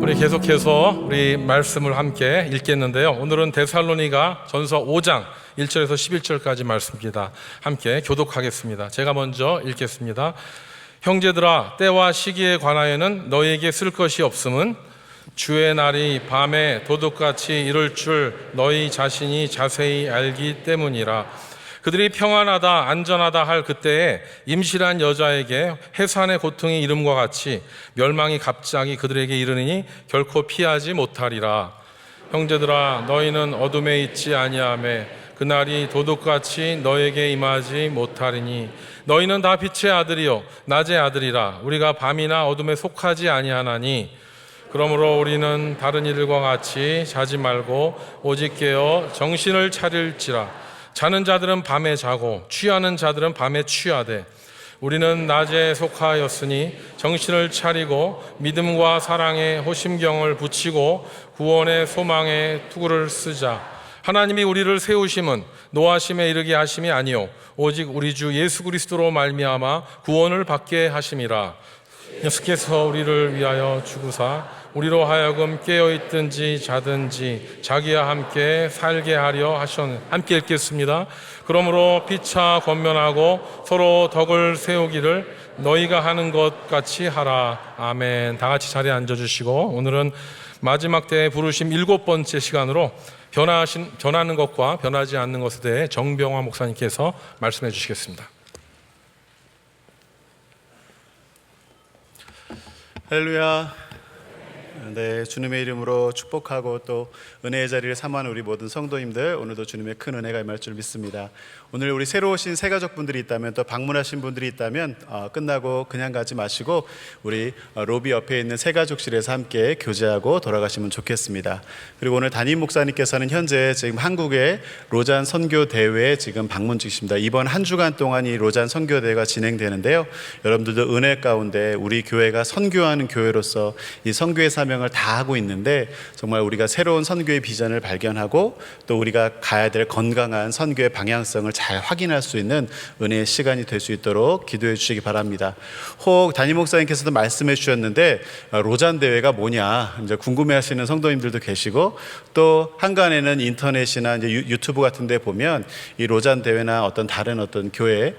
우리 계속해서 우리 말씀을 함께 읽겠는데요. 오늘은 데살로니가 전서 5장 1절에서 11절까지 말씀입니다. 함께 교독하겠습니다. 제가 먼저 읽겠습니다. 형제들아, 때와 시기에 관하여는 너희에게 쓸 것이 없음은 주의 날이 밤에 도둑같이 이룰 줄 너희 자신이 자세히 알기 때문이라. 그들이 평안하다 안전하다 할 그때에 임실한 여자에게 해산의 고통이 이름과 같이 멸망이 갑자기 그들에게 이르느니 결코 피하지 못하리라. 형제들아, 너희는 어둠에 있지 아니하매 그날이 도둑같이 너에게 임하지 못하리니 너희는 다 빛의 아들이요 낮의 아들이라. 우리가 밤이나 어둠에 속하지 아니하나니 그러므로 우리는 다른 이들과 같이 자지 말고 오직 깨어 정신을 차릴지라. 자는 자들은 밤에 자고 취하는 자들은 밤에 취하되 우리는 낮에 속하였으니 정신을 차리고 믿음과 사랑에 호심경을 붙이고 구원의 소망에 투구를 쓰자. 하나님이 우리를 세우심은 노하심에 이르게 하심이 아니요 오직 우리 주 예수 그리스도로 말미암아 구원을 받게 하심이라. 예수께서 우리를 위하여 죽으사 우리로 하여금 깨어있든지 자든지 자기와 함께 살게 하려 하셨네. 함께 읽겠습니다. 그러므로 피차 권면하고 서로 덕을 세우기를 너희가 하는 것 같이 하라. 아멘. 다 같이 자리에 앉아주시고 오늘은 마지막 때에 부르심 7번째 시간으로 변하는 것과 변하지 않는 것에 대해 정병화 목사님께서 말씀해 주시겠습니다. 할렐루야. 네, 주님의 이름으로 축복하고 또 은혜의 자리를 사모하는 우리 모든 성도님들, 오늘도 주님의 큰 은혜가 임할 줄 믿습니다. 오늘 우리 새로 오신 새 가족분들이 있다면, 또 방문하신 분들이 있다면 끝나고 그냥 가지 마시고 우리 로비 옆에 있는 새 가족실에서 함께 교제하고 돌아가시면 좋겠습니다. 그리고 오늘 담임 목사님께서는 현재 지금 한국의 로잔 선교 대회에 지금 방문 중이십니다. 이번 한 주간 동안 이 로잔 선교 대회가 진행되는데요. 여러분들도 은혜 가운데 우리 교회가 선교하는 교회로서 이 선교의 사명을 다 하고 있는데, 정말 우리가 새로운 선교의 비전을 발견하고 또 우리가 가야 될 건강한 선교의 방향성을 잘 확인할 수 있는 은혜의 시간이 될 수 있도록 기도해 주시기 바랍니다. 혹 담임 목사님께서도 말씀해 주셨는데 로잔 대회가 뭐냐 이제 궁금해하시는 성도님들도 계시고, 또 한간에는 인터넷이나 이제 유튜브 같은 데 보면 이 로잔 대회나 어떤 다른 어떤 교회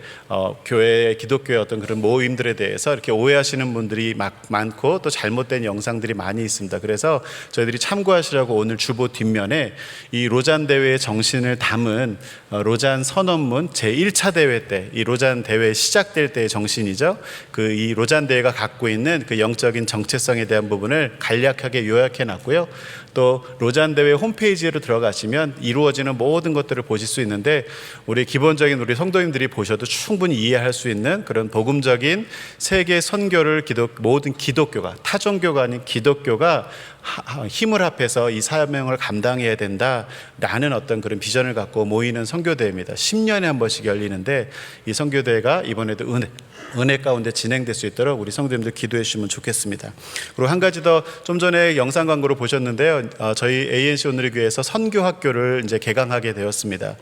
기독교의 어떤 그런 모임들에 대해서 이렇게 오해하시는 분들이 많고 또 잘못된 영상들이 많이 있습니다. 그래서 저희들이 참고하시라고 오늘 주보 뒷면에 이 로잔 대회의 정신을 담은 로잔 선언문 제1차 대회 때, 이 로잔 대회 시작될 때의 정신이죠. 이 로잔 대회가 갖고 있는 그 영적인 정체성에 대한 부분을 간략하게 요약해 놨고요. 또 로잔 대회 홈페이지로 들어가시면 이루어지는 모든 것들을 보실 수 있는데, 우리 기본적인 우리 성도님들이 보셔도 충분히 이해할 수 있는 그런 복음적인 세계 선교를 모든 기독교가, 타종교가 아닌 기독교가 힘을 합해서 이 사명을 감당해야 된다라는 어떤 그런 비전을 갖고 모이는 선교대회입니다. 10년에 한 번씩 열리는데 이 선교대회가 이번에도 은혜 가운데 진행될 수 있도록 우리 성도님들 기도해 주시면 좋겠습니다. 그리고 한 가지 더, 좀 전에 영상 광고를 보셨는데요. 저희 ANC 오늘의 교회에서 선교학교를 이제 개강하게 되었습니다.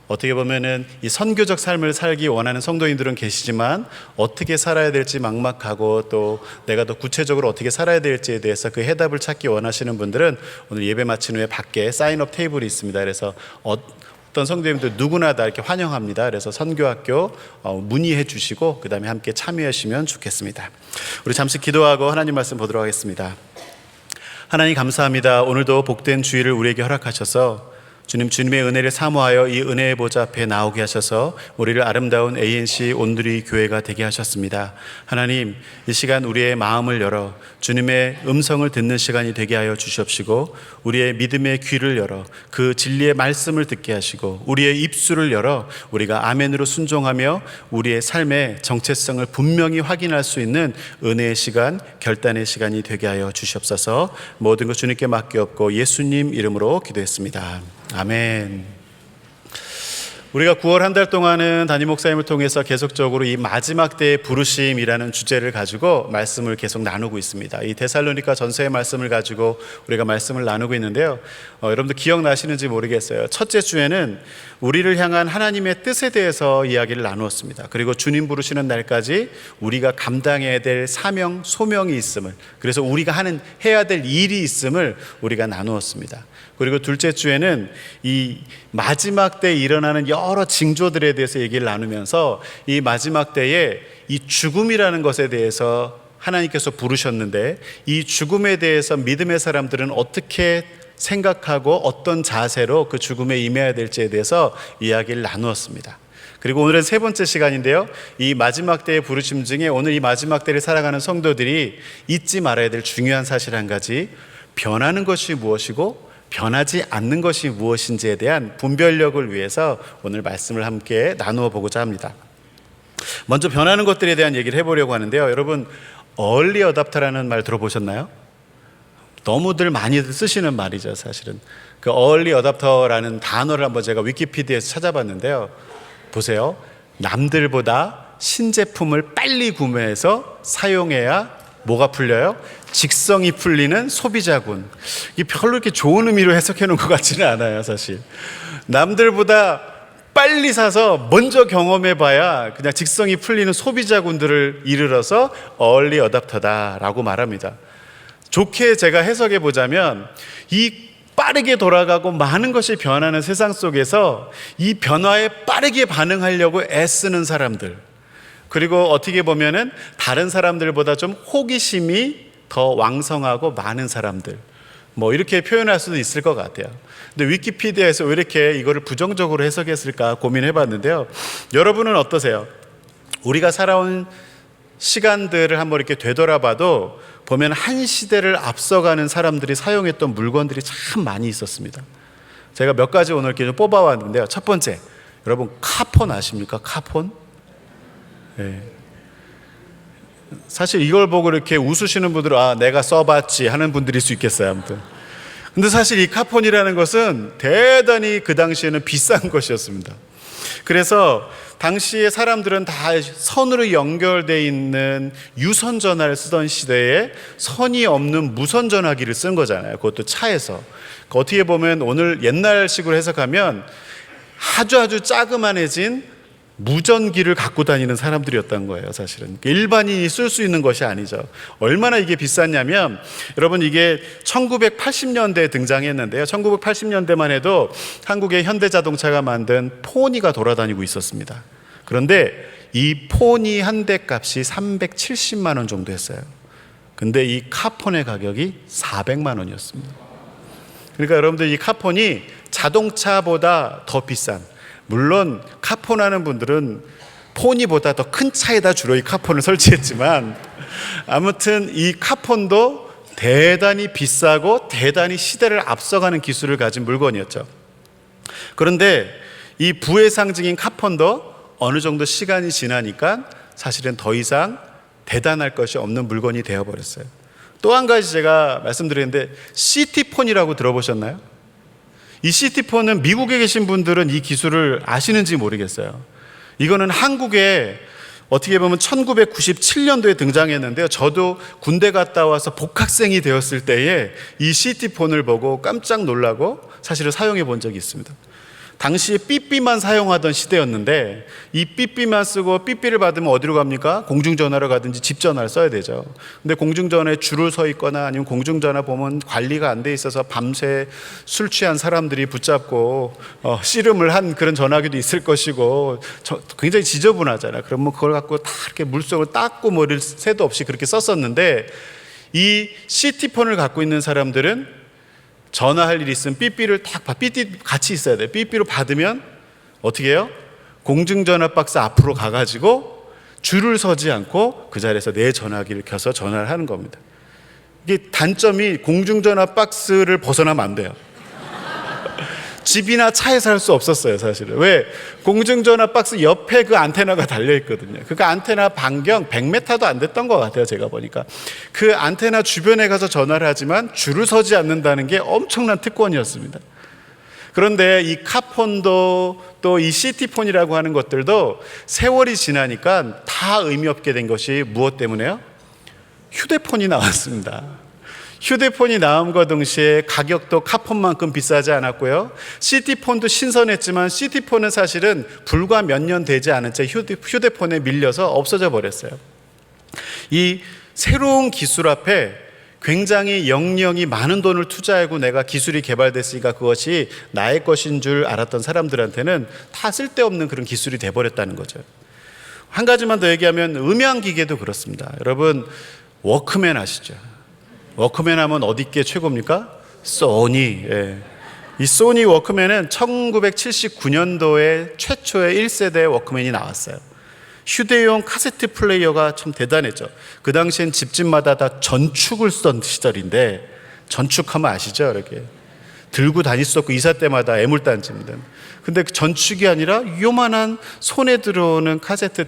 어떻게 보면은 이 선교적 삶을 살기 원하는 성도인들은 계시지만 어떻게 살아야 될지 막막하고 또 내가 더 구체적으로 어떻게 살아야 될지에 대해서 그 해답을 찾기 원하시는 분들은 오늘 예배 마친 후에 밖에 사인업 테이블이 있습니다. 그래서 어떤 성도님들 누구나 다 이렇게 환영합니다. 그래서 선교학교 문의해 주시고 그 다음에 함께 참여하시면 좋겠습니다. 우리 잠시 기도하고 하나님 말씀 보도록 하겠습니다. 하나님 감사합니다. 오늘도 복된 주일을 우리에게 허락하셔서 주님의 은혜를 사모하여 이 은혜의 보좌 앞에 나오게 하셔서 우리를 아름다운 ANC 온누리 교회가 되게 하셨습니다. 하나님, 이 시간 우리의 마음을 열어 주님의 음성을 듣는 시간이 되게 하여 주시옵시고, 우리의 믿음의 귀를 열어 그 진리의 말씀을 듣게 하시고, 우리의 입술을 열어 우리가 아멘으로 순종하며 우리의 삶의 정체성을 분명히 확인할 수 있는 은혜의 시간, 결단의 시간이 되게 하여 주시옵소서. 모든 것 주님께 맡기옵고 예수님 이름으로 기도했습니다. 아멘. 우리가 9월 한 달 동안은 담임 목사님을 통해서 계속적으로 이 마지막 때의 부르심이라는 주제를 가지고 말씀을 계속 나누고 있습니다. 이 데살로니가 전서의 말씀을 가지고 우리가 말씀을 나누고 있는데요. 여러분들 기억나시는지 모르겠어요. 첫째 주에는 우리를 향한 하나님의 뜻에 대해서 이야기를 나누었습니다. 그리고 주님 부르시는 날까지 우리가 감당해야 될 사명, 소명이 있음을, 그래서 우리가 해야 될 일이 있음을 우리가 나누었습니다. 그리고 둘째 주에는 이 마지막 때에 일어나는 여러 징조들에 대해서 얘기를 나누면서 이 마지막 때에 이 죽음이라는 것에 대해서 하나님께서 부르셨는데 이 죽음에 대해서 믿음의 사람들은 어떻게 생각하고 어떤 자세로 그 죽음에 임해야 될지에 대해서 이야기를 나누었습니다. 그리고 오늘은 세 번째 시간인데요. 이 마지막 때의 부르심 중에 오늘 이 마지막 때를 살아가는 성도들이 잊지 말아야 될 중요한 사실 한 가지, 변하는 것이 무엇이고 변하지 않는 것이 무엇인지에 대한 분별력을 위해서 오늘 말씀을 함께 나누어 보고자 합니다. 먼저 변하는 것들에 대한 얘기를 해보려고 하는데요. 여러분, 얼리 어답터라는 말 들어보셨나요? 너무들 많이 쓰시는 말이죠, 사실은. 그 얼리 어답터라는 단어를 한번 제가 위키피디아에서 찾아봤는데요. 보세요. 남들보다 신제품을 빨리 구매해서 사용해야 뭐가 풀려요? 직성이 풀리는 소비자군. 이게 별로 이렇게 좋은 의미로 해석해 놓은 것 같지는 않아요, 사실. 남들보다 빨리 사서 먼저 경험해 봐야 그냥 직성이 풀리는 소비자군들을 이르러서 얼리 어답터다라고 말합니다. 좋게 제가 해석해 보자면 이 빠르게 돌아가고 많은 것이 변하는 세상 속에서 이 변화에 빠르게 반응하려고 애쓰는 사람들, 그리고 어떻게 보면은 다른 사람들보다 좀 호기심이 더 왕성하고 많은 사람들, 뭐 이렇게 표현할 수도 있을 것 같아요. 근데 위키피디아에서 왜 이렇게 이거를 부정적으로 해석했을까 고민해 봤는데요. 여러분은 어떠세요? 우리가 살아온 시간들을 한번 이렇게 되돌아봐도 보면 한 시대를 앞서가는 사람들이 사용했던 물건들이 참 많이 있었습니다. 제가 몇 가지 오늘 이렇게 좀 뽑아왔는데요. 첫 번째, 여러분 카폰 아십니까? 카폰? 네. 사실 이걸 보고 이렇게 웃으시는 분들은 아, 내가 써봤지 하는 분들일 수 있겠어요. 아무튼. 근데 사실 이 카폰이라는 것은 대단히 그 당시에는 비싼 것이었습니다. 그래서 당시에 사람들은 다 선으로 연결되어 있는 유선 전화를 쓰던 시대에 선이 없는 무선 전화기를 쓴 거잖아요. 그것도 차에서. 어떻게 보면 오늘 옛날식으로 해석하면 아주 자그만해진 무전기를 갖고 다니는 사람들이었던 거예요, 사실은. 일반인이 쓸 수 있는 것이 아니죠. 얼마나 이게 비쌌냐면, 여러분 이게 1980년대에 등장했는데요. 1980년대만 해도 한국의 현대자동차가 만든 포니가 돌아다니고 있었습니다. 그런데 이 포니 한 대 값이 370만 원 정도 했어요. 근데 이 카폰의 가격이 400만 원이었습니다. 그러니까 여러분들 이 카폰이 자동차보다 더 비싼, 물론 카폰하는 분들은 포니보다 더 큰 차에다 주로 이 카폰을 설치했지만 아무튼 이 카폰도 대단히 비싸고 대단히 시대를 앞서가는 기술을 가진 물건이었죠. 그런데 이 부의 상징인 카폰도 어느 정도 시간이 지나니까 사실은 더 이상 대단할 것이 없는 물건이 되어버렸어요. 또 한 가지 제가 말씀드리는데 시티폰이라고 들어보셨나요? 이 시티폰은 미국에 계신 분들은 이 기술을 아시는지 모르겠어요. 이거는 한국에 어떻게 보면 1997년도에 등장했는데요. 저도 군대 갔다 와서 복학생이 되었을 때에 이 시티폰을 보고 깜짝 놀라고 사실은 사용해 본 적이 있습니다. 당시에 삐삐만 사용하던 시대였는데 이 삐삐만 쓰고 삐삐를 받으면 어디로 갑니까? 공중전화로 가든지 집전화를 써야 되죠. 근데 공중전화에 줄을 서 있거나 아니면 공중전화 보면 관리가 안 돼 있어서 밤새 술 취한 사람들이 붙잡고 씨름을 한 그런 전화기도 있을 것이고 굉장히 지저분하잖아요. 그러면 그걸 갖고 다 이렇게 물속을 닦고 머리를 새도 없이 그렇게 썼었는데 이 시티폰을 갖고 있는 사람들은 전화할 일이 있으면 삐삐를 딱 삐삐 같이 있어야 돼요. 삐삐로 받으면 어떻게 해요? 공중전화 박스 앞으로 가가지고 줄을 서지 않고 그 자리에서 내 전화기를 켜서 전화를 하는 겁니다. 이게 단점이 공중전화 박스를 벗어나면 안 돼요. 집이나 차에서 할 수 없었어요, 사실은. 왜? 공중전화 박스 옆에 그 안테나가 달려있거든요. 그 안테나 반경 100m도 안 됐던 것 같아요, 제가 보니까. 그 안테나 주변에 가서 전화를 하지만 줄을 서지 않는다는 게 엄청난 특권이었습니다. 그런데 이 카폰도 또 이 시티폰이라고 하는 것들도 세월이 지나니까 다 의미 없게 된 것이 무엇 때문에요? 휴대폰이 나왔습니다. 휴대폰이 나옴과 동시에 가격도 카폰만큼 비싸지 않았고요. 시티폰도 신선했지만 시티폰은 사실은 불과 몇 년 되지 않은 채 휴대폰에 밀려서 없어져 버렸어요. 이 새로운 기술 앞에 굉장히 영영이 많은 돈을 투자하고 내가 기술이 개발됐으니까 그것이 나의 것인 줄 알았던 사람들한테는 다 쓸데없는 그런 기술이 돼버렸다는 거죠. 한 가지만 더 얘기하면 음향기계도 그렇습니다. 여러분 워크맨 아시죠? 워크맨 하면 어디께 최고입니까? 소니. 예. 이 소니 워크맨은 1979년도에 최초의 1세대 워크맨이 나왔어요. 휴대용 카세트 플레이어가 참 대단했죠. 그 당시엔 집집마다 다 전축을 쓰던 시절인데, 전축하면 아시죠? 이렇게 들고 다닐 수 없고 이사 때마다 애물단지입니다. 근데 그 전축이 아니라 요만한 손에 들어오는 카세트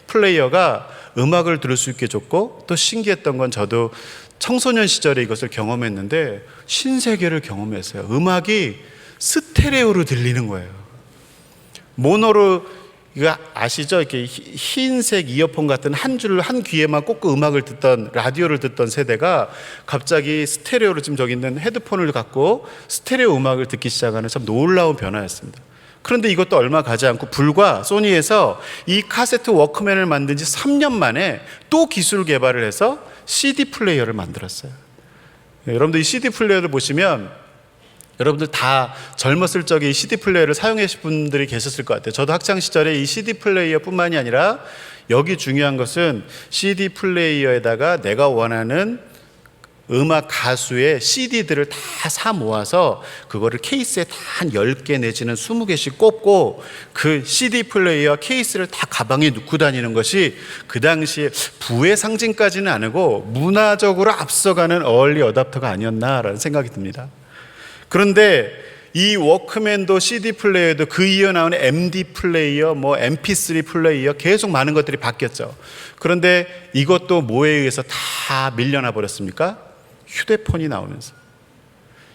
플레이어가 음악을 들을 수 있게 줬고, 또 신기했던 건 저도 청소년 시절에 이것을 경험했는데 신세계를 경험했어요. 음악이 스테레오로 들리는 거예요. 모노로, 이거 아시죠? 이렇게 흰색 이어폰 같은 한 줄을 한 귀에만 꽂고 음악을 듣던, 라디오를 듣던 세대가 갑자기 스테레오로, 지금 저기 있는 헤드폰을 갖고 스테레오 음악을 듣기 시작하는 참 놀라운 변화였습니다. 그런데 이것도 얼마 가지 않고 불과 소니에서 이 카세트 워크맨을 만든 지 3년 만에 또 기술 개발을 해서 CD 플레이어를 만들었어요. 여러분들 이 CD 플레이어를 보시면 여러분들 다 젊었을 적에 이 CD 플레이어를 사용하신 분들이 계셨을 것 같아요. 저도 학창 시절에 이 CD 플레이어 뿐만이 아니라 여기 중요한 것은 CD 플레이어에다가 내가 원하는 음악 가수의 CD들을 다 사 모아서 그거를 케이스에 다 한 10개 내지는 20개씩 꽂고 그 CD 플레이어 케이스를 다 가방에 넣고 다니는 것이 그 당시에 부의 상징까지는 아니고 문화적으로 앞서가는 얼리 어답터가 아니었나라는 생각이 듭니다. 그런데 이 워크맨도 CD 플레이어도 그 이어 나오는 MD 플레이어, 뭐 MP3 플레이어 계속 많은 것들이 바뀌었죠. 그런데 이것도 뭐에 의해서 다 밀려나 버렸습니까? 휴대폰이 나오면서.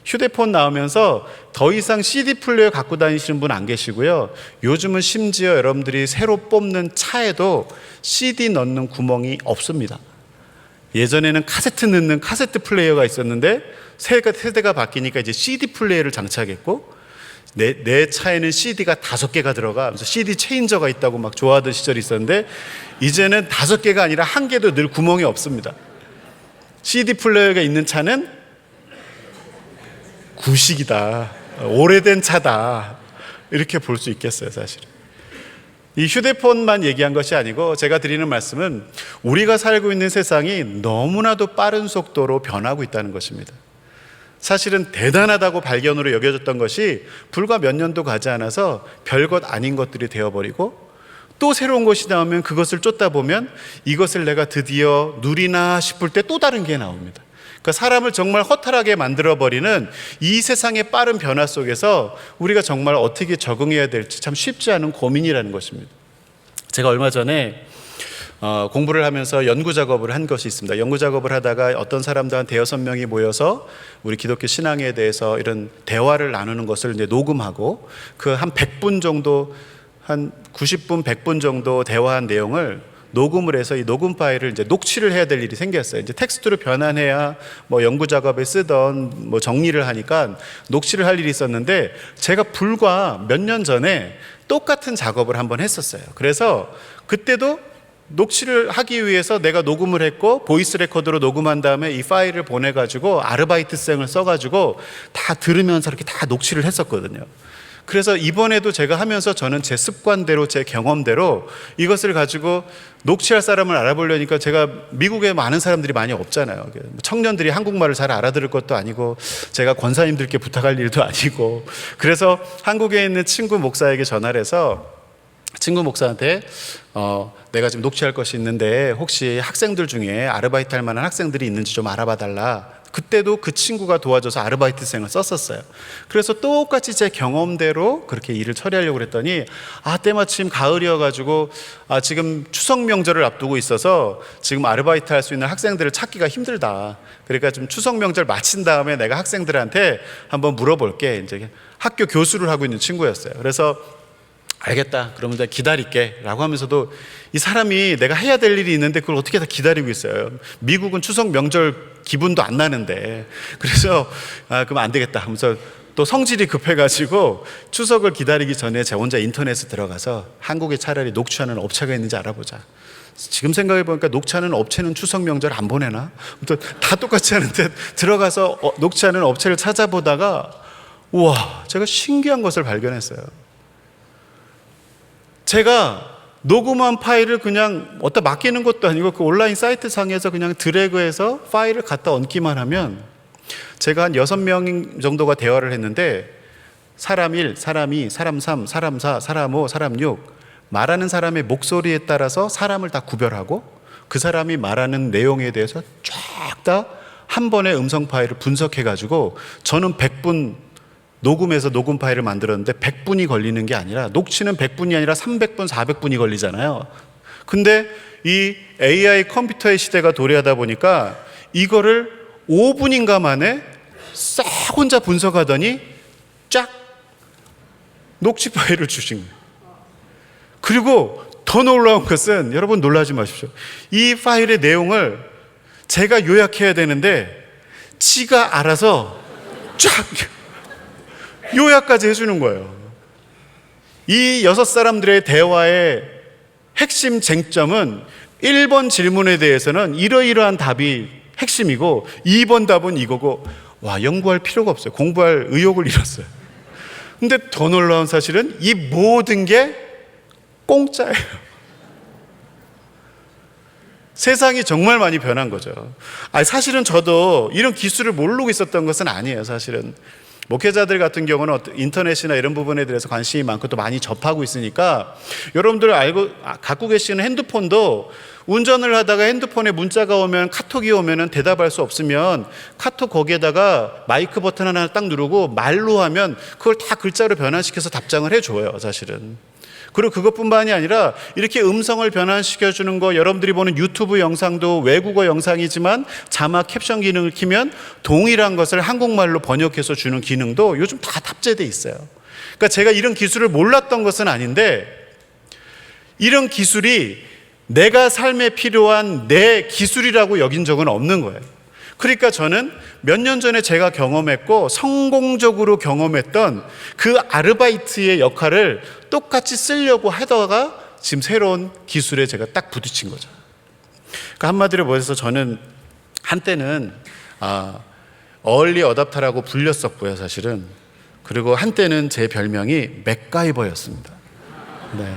휴대폰 나오면서 더 이상 CD 플레이어 갖고 다니시는 분 안 계시고요. 요즘은 심지어 여러분들이 새로 뽑는 차에도 CD 넣는 구멍이 없습니다. 예전에는 카세트 넣는 카세트 플레이어가 있었는데 세대가 바뀌니까 이제 CD 플레이어를 장착했고, 내 차에는 CD가 5개가 들어가면서 CD 체인저가 있다고 막 좋아하던 시절이 있었는데 이제는 5개가 아니라 1개도 늘 구멍이 없습니다. CD 플레이어가 있는 차는 구식이다, 오래된 차다, 이렇게 볼 수 있겠어요. 사실은 이 휴대폰만 얘기한 것이 아니고 제가 드리는 말씀은 우리가 살고 있는 세상이 너무나도 빠른 속도로 변하고 있다는 것입니다. 사실은 대단하다고 발견으로 여겨졌던 것이 불과 몇 년도 가지 않아서 별것 아닌 것들이 되어버리고, 또 새로운 것이 나오면 그것을 쫓다 보면 이것을 내가 드디어 누리나 싶을 때 또 다른 게 나옵니다. 그러니까 사람을 정말 허탈하게 만들어버리는 이 세상의 빠른 변화 속에서 우리가 정말 어떻게 적응해야 될지 참 쉽지 않은 고민이라는 것입니다. 제가 얼마 전에 공부를 하면서 연구 작업을 한 것이 있습니다. 연구 작업을 하다가 어떤 사람들 한 5-6명이 모여서 우리 기독교 신앙에 대해서 이런 대화를 나누는 것을 이제 녹음하고 그 한 100분 정도, 한 90분, 100분 정도 대화한 내용을 녹음을 해서 이 녹음 파일을 이제 녹취를 해야 될 일이 생겼어요. 이제 텍스트로 변환해야 뭐 연구 작업에 쓰던 뭐 정리를 하니까 녹취를 할 일이 있었는데, 제가 불과 몇 년 전에 똑같은 작업을 한번 했었어요. 그래서 그때도 녹취를 하기 위해서 내가 녹음을 했고 보이스 레코더로 녹음한 다음에 이 파일을 보내가지고 아르바이트생을 써가지고 다 들으면서 이렇게 다 녹취를 했었거든요. 그래서 이번에도 제가 하면서 저는 제 습관대로, 제 경험대로 이것을 가지고 녹취할 사람을 알아보려니까 제가 미국에 많은 사람들이 많이 없잖아요. 청년들이 한국말을 잘 알아들을 것도 아니고 제가 권사님들께 부탁할 일도 아니고, 그래서 한국에 있는 친구 목사에게 전화를 해서 친구 목사한테 내가 지금 녹취할 것이 있는데 혹시 학생들 중에 아르바이트 할 만한 학생들이 있는지 좀 알아봐 달라. 그때도 그 친구가 도와줘서 아르바이트생을 썼었어요. 그래서 똑같이 제 경험대로 그렇게 일을 처리하려고 그랬더니 때마침 가을이어가지고 지금 추석 명절을 앞두고 있어서 지금 아르바이트 할 수 있는 학생들을 찾기가 힘들다. 그러니까 좀 추석 명절 마친 다음에 내가 학생들한테 한번 물어볼게. 이제 학교 교수를 하고 있는 친구였어요. 그래서 알겠다. 그러면 내가 기다릴게. 라고 하면서도 이 사람이 내가 해야 될 일이 있는데 그걸 어떻게 다 기다리고 있어요. 미국은 추석 명절 기분도 안 나는데. 그래서 그럼 안 되겠다 하면서 또 성질이 급해가지고 추석을 기다리기 전에 제가 혼자 인터넷에 들어가서 한국에 차라리 녹취하는 업체가 있는지 알아보자. 지금 생각해보니까 녹취하는 업체는 추석 명절 안 보내나? 또 다 똑같이 하는데 들어가서 녹취하는 업체를 찾아보다가 우와, 제가 신기한 것을 발견했어요. 제가 녹음한 파일을 그냥 어디다 맡기는 것도 아니고 그 온라인 사이트 상에서 그냥 드래그해서 파일을 갖다 얹기만 하면 제가 한 6명 정도가 대화를 했는데 사람 1, 사람 2, 사람 3, 사람 4, 사람 5, 사람 6 말하는 사람의 목소리에 따라서 사람을 다 구별하고 그 사람이 말하는 내용에 대해서 쫙 다 한 번에 음성 파일을 분석해가지고 저는 100분 녹음해서 녹음 파일을 만들었는데 100분이 걸리는 게 아니라 녹취는 100분이 아니라 300분, 400분이 걸리잖아요. 근데 이 AI 컴퓨터의 시대가 도래하다 보니까 이거를 5분인가 만에 싹 혼자 분석하더니 쫙 녹취 파일을 주신 거예요. 그리고 더 놀라운 것은 여러분 놀라지 마십시오. 이 파일의 내용을 제가 요약해야 되는데 지가 알아서 쫙 요약까지 해주는 거예요. 이 6사람들의 대화의 핵심 쟁점은 1번 질문에 대해서는 이러이러한 답이 핵심이고 2번 답은 이거고 연구할 필요가 없어요. 공부할 의욕을 잃었어요. 근데 더 놀라운 사실은 이 모든 게 공짜예요. 세상이 정말 많이 변한 거죠. 사실은 저도 이런 기술을 모르고 있었던 것은 아니에요. 사실은 목회자들 같은 경우는 인터넷이나 이런 부분에 대해서 관심이 많고 또 많이 접하고 있으니까 여러분들 갖고 계시는 핸드폰도 운전을 하다가 핸드폰에 문자가 오면 카톡이 오면 대답할 수 없으면 카톡 거기에다가 마이크 버튼 하나 딱 누르고 말로 하면 그걸 다 글자로 변환시켜서 답장을 해줘요. 사실은. 그리고 그것뿐만이 아니라 이렇게 음성을 변환시켜주는 거 여러분들이 보는 유튜브 영상도 외국어 영상이지만 자막 캡션 기능을 키면 동일한 것을 한국말로 번역해서 주는 기능도 요즘 다 탑재되어 있어요. 그러니까 제가 이런 기술을 몰랐던 것은 아닌데 이런 기술이 내가 삶에 필요한 내 기술이라고 여긴 적은 없는 거예요. 그러니까 저는 몇 년 전에 제가 경험했고 성공적으로 경험했던 그 아르바이트의 역할을 똑같이 쓰려고 하다가 지금 새로운 기술에 제가 딱 부딪힌 거죠. 그러니까 한마디로 말해서 저는 한때는 얼리 어답터라고 불렸었고요, 사실은. 그리고 한때는 제 별명이 맥가이버였습니다. 네.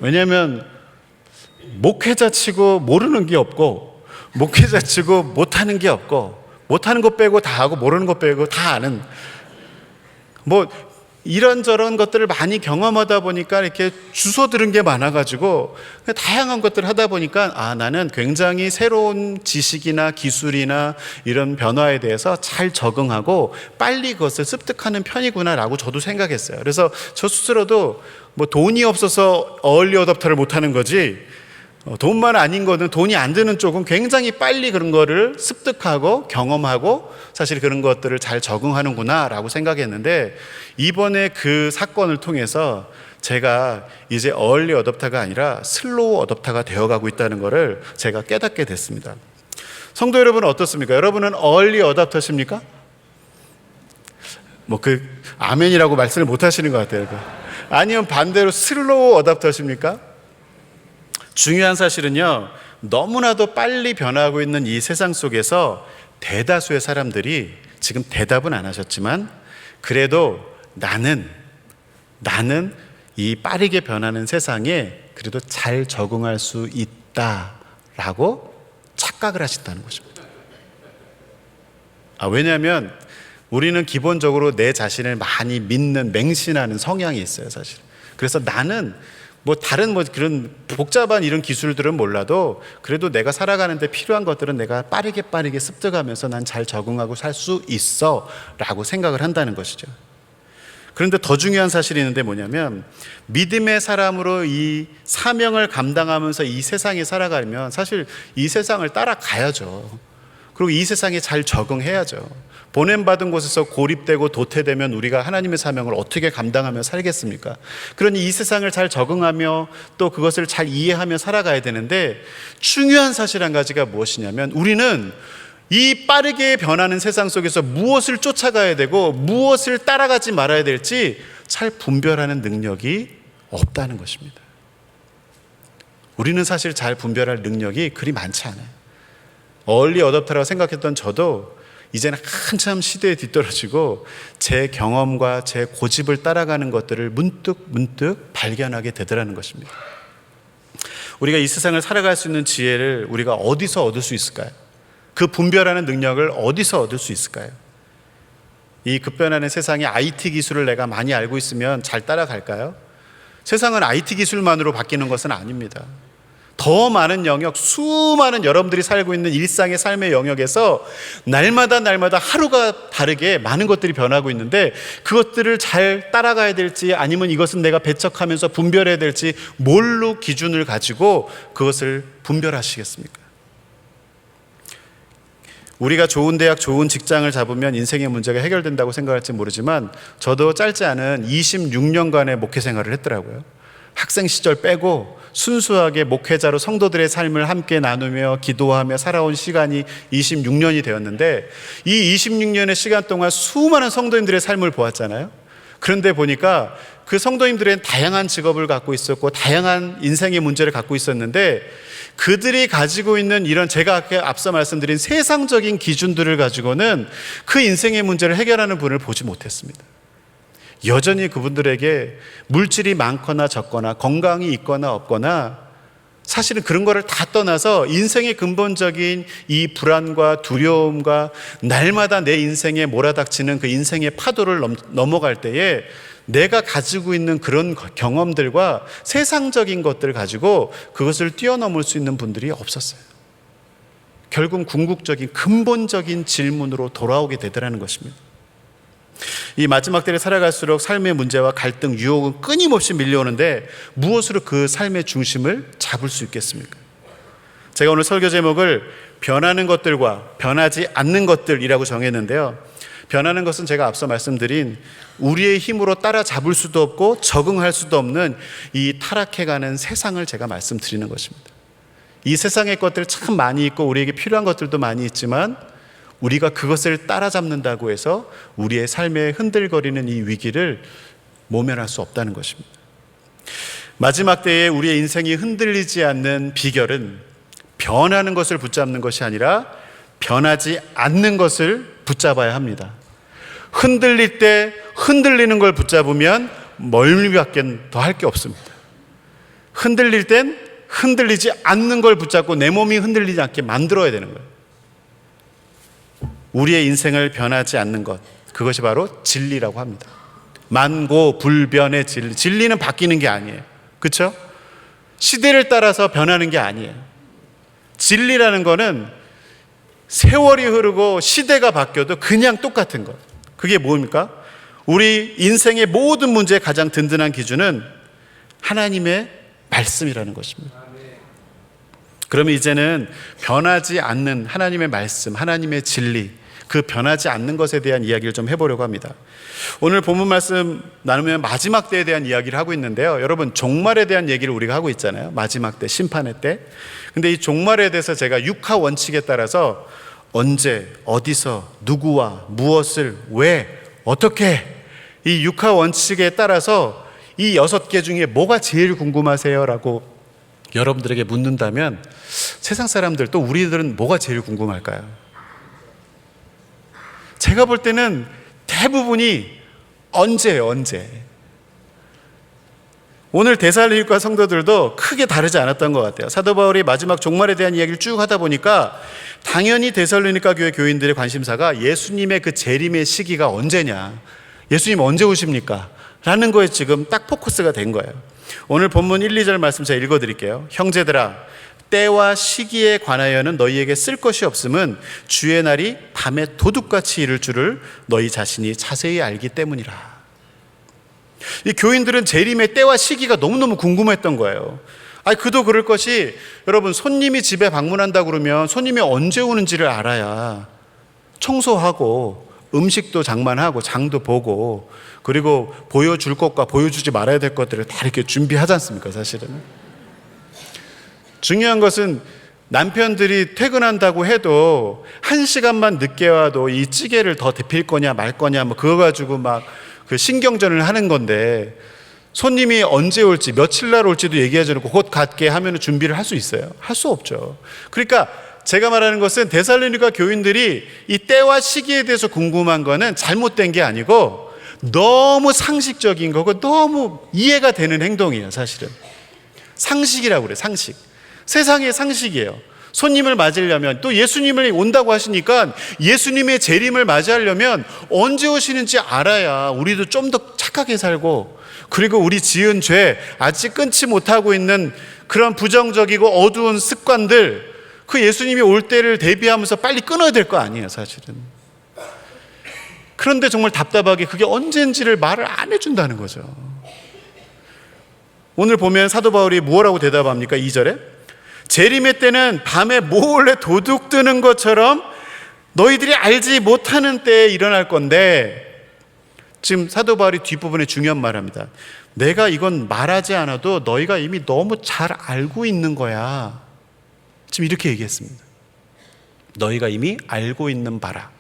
왜냐하면 목회자 치고 모르는 게 없고 목회자 치고 못하는 게 없고 못하는 것 빼고 다 하고 모르는 것 빼고 다 아는 이런저런 것들을 많이 경험하다 보니까 이렇게 주워 들은 게 많아가지고 다양한 것들을 하다 보니까 나는 굉장히 새로운 지식이나 기술이나 이런 변화에 대해서 잘 적응하고 빨리 그것을 습득하는 편이구나라고 저도 생각했어요. 그래서 저 스스로도 돈이 없어서 얼리 어답터를 못하는 거지 돈만 아닌 거는 돈이 안 드는 쪽은 굉장히 빨리 그런 거를 습득하고 경험하고 사실 그런 것들을 잘 적응하는구나 라고 생각했는데 이번에 그 사건을 통해서 제가 이제 얼리 어댑터가 아니라 슬로우 어댑터가 되어가고 있다는 것을 제가 깨닫게 됐습니다. 성도 여러분은 어떻습니까? 여러분은 얼리 어댑터십니까? 아멘이라고 말씀을 못 하시는 것 같아요. 아니면 반대로 슬로우 어댑터십니까? 중요한 사실은요, 너무나도 빨리 변화하고 있는 이 세상 속에서 대다수의 사람들이 지금 대답은 안 하셨지만 그래도 나는 이 빠르게 변하는 세상에 그래도 잘 적응할 수 있다라고 착각을 하신다는 것입니다. 왜냐하면 우리는 기본적으로 내 자신을 많이 믿는 맹신하는 성향이 있어요, 사실. 그래서 나는 뭐 다른 뭐 그런 복잡한 이런 기술들은 몰라도 그래도 내가 살아가는데 필요한 것들은 내가 빠르게 습득하면서 난 잘 적응하고 살 수 있어 라고 생각을 한다는 것이죠. 그런데 더 중요한 사실이 있는데 뭐냐면, 믿음의 사람으로 이 사명을 감당하면서 이 세상에 살아가려면 사실 이 세상을 따라가야죠. 그리고 이 세상에 잘 적응해야죠. 보냄받은 곳에서 고립되고 도태되면 우리가 하나님의 사명을 어떻게 감당하며 살겠습니까? 그러니 이 세상을 잘 적응하며 또 그것을 잘 이해하며 살아가야 되는데, 중요한 사실 한 가지가 무엇이냐면, 우리는 이 빠르게 변하는 세상 속에서 무엇을 쫓아가야 되고 무엇을 따라가지 말아야 될지 잘 분별하는 능력이 없다는 것입니다. 우리는 사실 잘 분별할 능력이 그리 많지 않아요. 얼리 어댑터라고 생각했던 저도 이제는 한참 시대에 뒤떨어지고 제 경험과 제 고집을 따라가는 것들을 문득 발견하게 되더라는 것입니다. 우리가 이 세상을 살아갈 수 있는 지혜를 우리가 어디서 얻을 수 있을까요? 그 분별하는 능력을 어디서 얻을 수 있을까요? 이 급변하는 세상에 IT 기술을 내가 많이 알고 있으면 잘 따라갈까요? 세상은 IT 기술만으로 바뀌는 것은 아닙니다. 더 많은 영역, 수많은 여러분들이 살고 있는 일상의 삶의 영역에서 날마다 하루가 다르게 많은 것들이 변하고 있는데, 그것들을 잘 따라가야 될지 아니면 이것은 내가 배척하면서 분별해야 될지 뭘로 기준을 가지고 그것을 분별하시겠습니까? 우리가 좋은 대학, 좋은 직장을 잡으면 인생의 문제가 해결된다고 생각할지 모르지만, 저도 짧지 않은 26년간의 목회 생활을 했더라고요. 학생 시절 빼고 순수하게 목회자로 성도들의 삶을 함께 나누며 기도하며 살아온 시간이 26년이 되었는데, 이 26년의 시간 동안 수많은 성도님들의 삶을 보았잖아요. 그런데 보니까 그 성도님들은 다양한 직업을 갖고 있었고 다양한 인생의 문제를 갖고 있었는데, 그들이 가지고 있는 이런 제가 앞서 말씀드린 세상적인 기준들을 가지고는 그 인생의 문제를 해결하는 분을 보지 못했습니다. 여전히 그분들에게 물질이 많거나 적거나 건강이 있거나 없거나, 사실은 그런 거를 다 떠나서 인생의 근본적인 이 불안과 두려움과 날마다 내 인생에 몰아닥치는 그 인생의 파도를 넘어갈 때에 내가 가지고 있는 그런 경험들과 세상적인 것들을 가지고 그것을 뛰어넘을 수 있는 분들이 없었어요. 결국 궁극적인 근본적인 질문으로 돌아오게 되더라는 것입니다. 이 마지막 때를 살아갈수록 삶의 문제와 갈등, 유혹은 끊임없이 밀려오는데 무엇으로 그 삶의 중심을 잡을 수 있겠습니까? 제가 오늘 설교 제목을 변하는 것들과 변하지 않는 것들이라고 정했는데요. 변하는 것은 제가 앞서 말씀드린 우리의 힘으로 따라잡을 수도 없고 적응할 수도 없는 이 타락해가는 세상을 제가 말씀드리는 것입니다. 이 세상의 것들 참 많이 있고 우리에게 필요한 것들도 많이 있지만, 우리가 그것을 따라잡는다고 해서 우리의 삶에 흔들거리는 이 위기를 모면할 수 없다는 것입니다. 마지막 때에 우리의 인생이 흔들리지 않는 비결은 변하는 것을 붙잡는 것이 아니라 변하지 않는 것을 붙잡아야 합니다. 흔들릴 때 흔들리는 걸 붙잡으면 멀미밖에 더 할 게 없습니다. 흔들릴 땐 흔들리지 않는 걸 붙잡고 내 몸이 흔들리지 않게 만들어야 되는 거예요. 우리의 인생을 변하지 않는 것, 그것이 바로 진리라고 합니다. 만고불변의 진리. 진리는 바뀌는 게 아니에요. 그렇죠? 시대를 따라서 변하는 게 아니에요. 진리라는 거는 세월이 흐르고 시대가 바뀌어도 그냥 똑같은 것. 그게 뭡니까? 우리 인생의 모든 문제의 가장 든든한 기준은 하나님의 말씀이라는 것입니다. 그러면 이제는 변하지 않는 하나님의 말씀, 하나님의 진리, 그 변하지 않는 것에 대한 이야기를 좀 해보려고 합니다. 오늘 본문 말씀 나누면 마지막 때에 대한 이야기를 하고 있는데요. 여러분, 종말에 대한 얘기를 우리가 하고 있잖아요. 마지막 때, 심판의 때. 근데 이 종말에 대해서 제가 육하 원칙에 따라서 언제, 어디서, 누구와, 무엇을, 왜, 어떻게, 이 육하 원칙에 따라서 이 6개 중에 뭐가 제일 궁금하세요? 라고 여러분들에게 묻는다면 세상 사람들, 또 우리들은 뭐가 제일 궁금할까요? 제가 볼 때는 대부분이 언제예요, 언제. 오늘 데살로니가 성도들도 크게 다르지 않았던 것 같아요. 사도 바울이 마지막 종말에 대한 이야기를 쭉 하다 보니까 당연히 데살로니가 교회 교인들의 관심사가 예수님의 그 재림의 시기가 언제냐, 예수님 언제 오십니까? 라는 거에 지금 딱 포커스가 된 거예요. 오늘 본문 1, 2절 말씀 제가 읽어드릴게요. 형제들아, 때와 시기에 관하여는 너희에게 쓸 것이 없음은 주의 날이 밤에 도둑같이 이를 줄을 너희 자신이 자세히 알기 때문이라. 이 교인들은 재림의 때와 시기가 너무너무 궁금했던 거예요. 그도 그럴 것이, 여러분, 손님이 집에 방문한다 그러면 손님이 언제 오는지를 알아야 청소하고 음식도 장만하고 장도 보고, 그리고 보여줄 것과 보여주지 말아야 될 것들을 다 이렇게 준비하지 않습니까? 사실은 중요한 것은 남편들이 퇴근한다고 해도 1시간만 늦게 와도 이 찌개를 더 데필 거냐 말 거냐 뭐 그거 가지고 막 그 신경전을 하는 건데, 손님이 언제 올지 며칠 날 올지도 얘기하지 않고 곧 갖게 하면 준비를 할 수 있어요? 할 수 없죠. 그러니까 제가 말하는 것은 데살로니가 교인들이 이 때와 시기에 대해서 궁금한 거는 잘못된 게 아니고 너무 상식적인 거고 너무 이해가 되는 행동이에요. 사실은 상식이라고 그래요. 상식. 세상의 상식이에요. 손님을 맞으려면, 또 예수님을 온다고 하시니까 예수님의 재림을 맞이하려면 언제 오시는지 알아야 우리도 좀 더 착하게 살고, 그리고 우리 지은 죄, 아직 끊지 못하고 있는 그런 부정적이고 어두운 습관들, 그 예수님이 올 때를 대비하면서 빨리 끊어야 될 거 아니에요, 사실은. 그런데 정말 답답하게 그게 언제인지를 말을 안 해준다는 거죠. 오늘 보면 사도 바울이 뭐라고 대답합니까? 2절에 재림의 때는 밤에 몰래 도둑 드는 것처럼 너희들이 알지 못하는 때에 일어날 건데, 지금 사도 바울이 뒷부분에 중요한 말합니다. 내가 이건 말하지 않아도 너희가 이미 너무 잘 알고 있는 거야. 지금 이렇게 얘기했습니다. 너희가 이미 알고 있는 바라.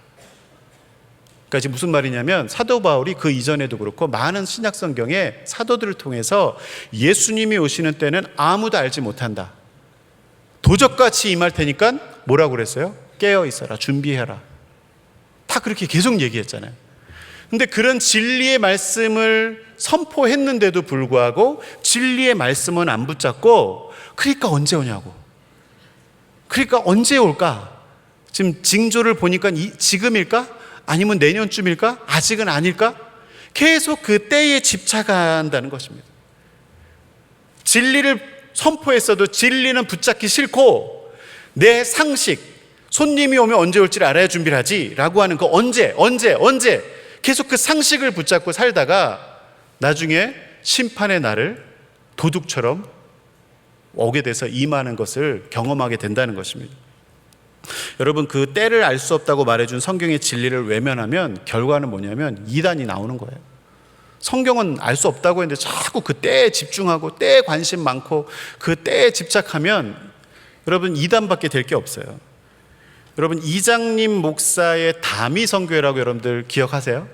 그러니까 지금 무슨 말이냐면, 사도 바울이 그 이전에도 그렇고 많은 신약 성경에 사도들을 통해서 예수님이 오시는 때는 아무도 알지 못한다, 도적같이 임할 테니까 뭐라고 그랬어요? 깨어 있어라, 준비해라. 다 그렇게 계속 얘기했잖아요. 근데 그런 진리의 말씀을 선포했는데도 불구하고 진리의 말씀은 안 붙잡고, 그러니까 언제 오냐고, 그러니까 언제 올까, 지금 징조를 보니까 지금일까? 아니면 내년쯤일까? 아직은 아닐까? 계속 그 때에 집착한다는 것입니다. 진리를 선포했어도 진리는 붙잡기 싫고, 내 상식, 손님이 오면 언제 올지를 알아야 준비를 하지 라고 하는 그 언제 계속 그 상식을 붙잡고 살다가 나중에 심판의 날을 도둑처럼 오게 돼서 임하는 것을 경험하게 된다는 것입니다. 여러분, 그 때를 알 수 없다고 말해준 성경의 진리를 외면하면 결과는 뭐냐면 이단이 나오는 거예요. 성경은 알 수 없다고 했는데 자꾸 그 때에 집중하고 때에 관심 많고 그 때에 집착하면 여러분 이단밖에 될 게 없어요. 여러분, 이장님 목사의 다미 선교회라고 여러분들 기억하세요?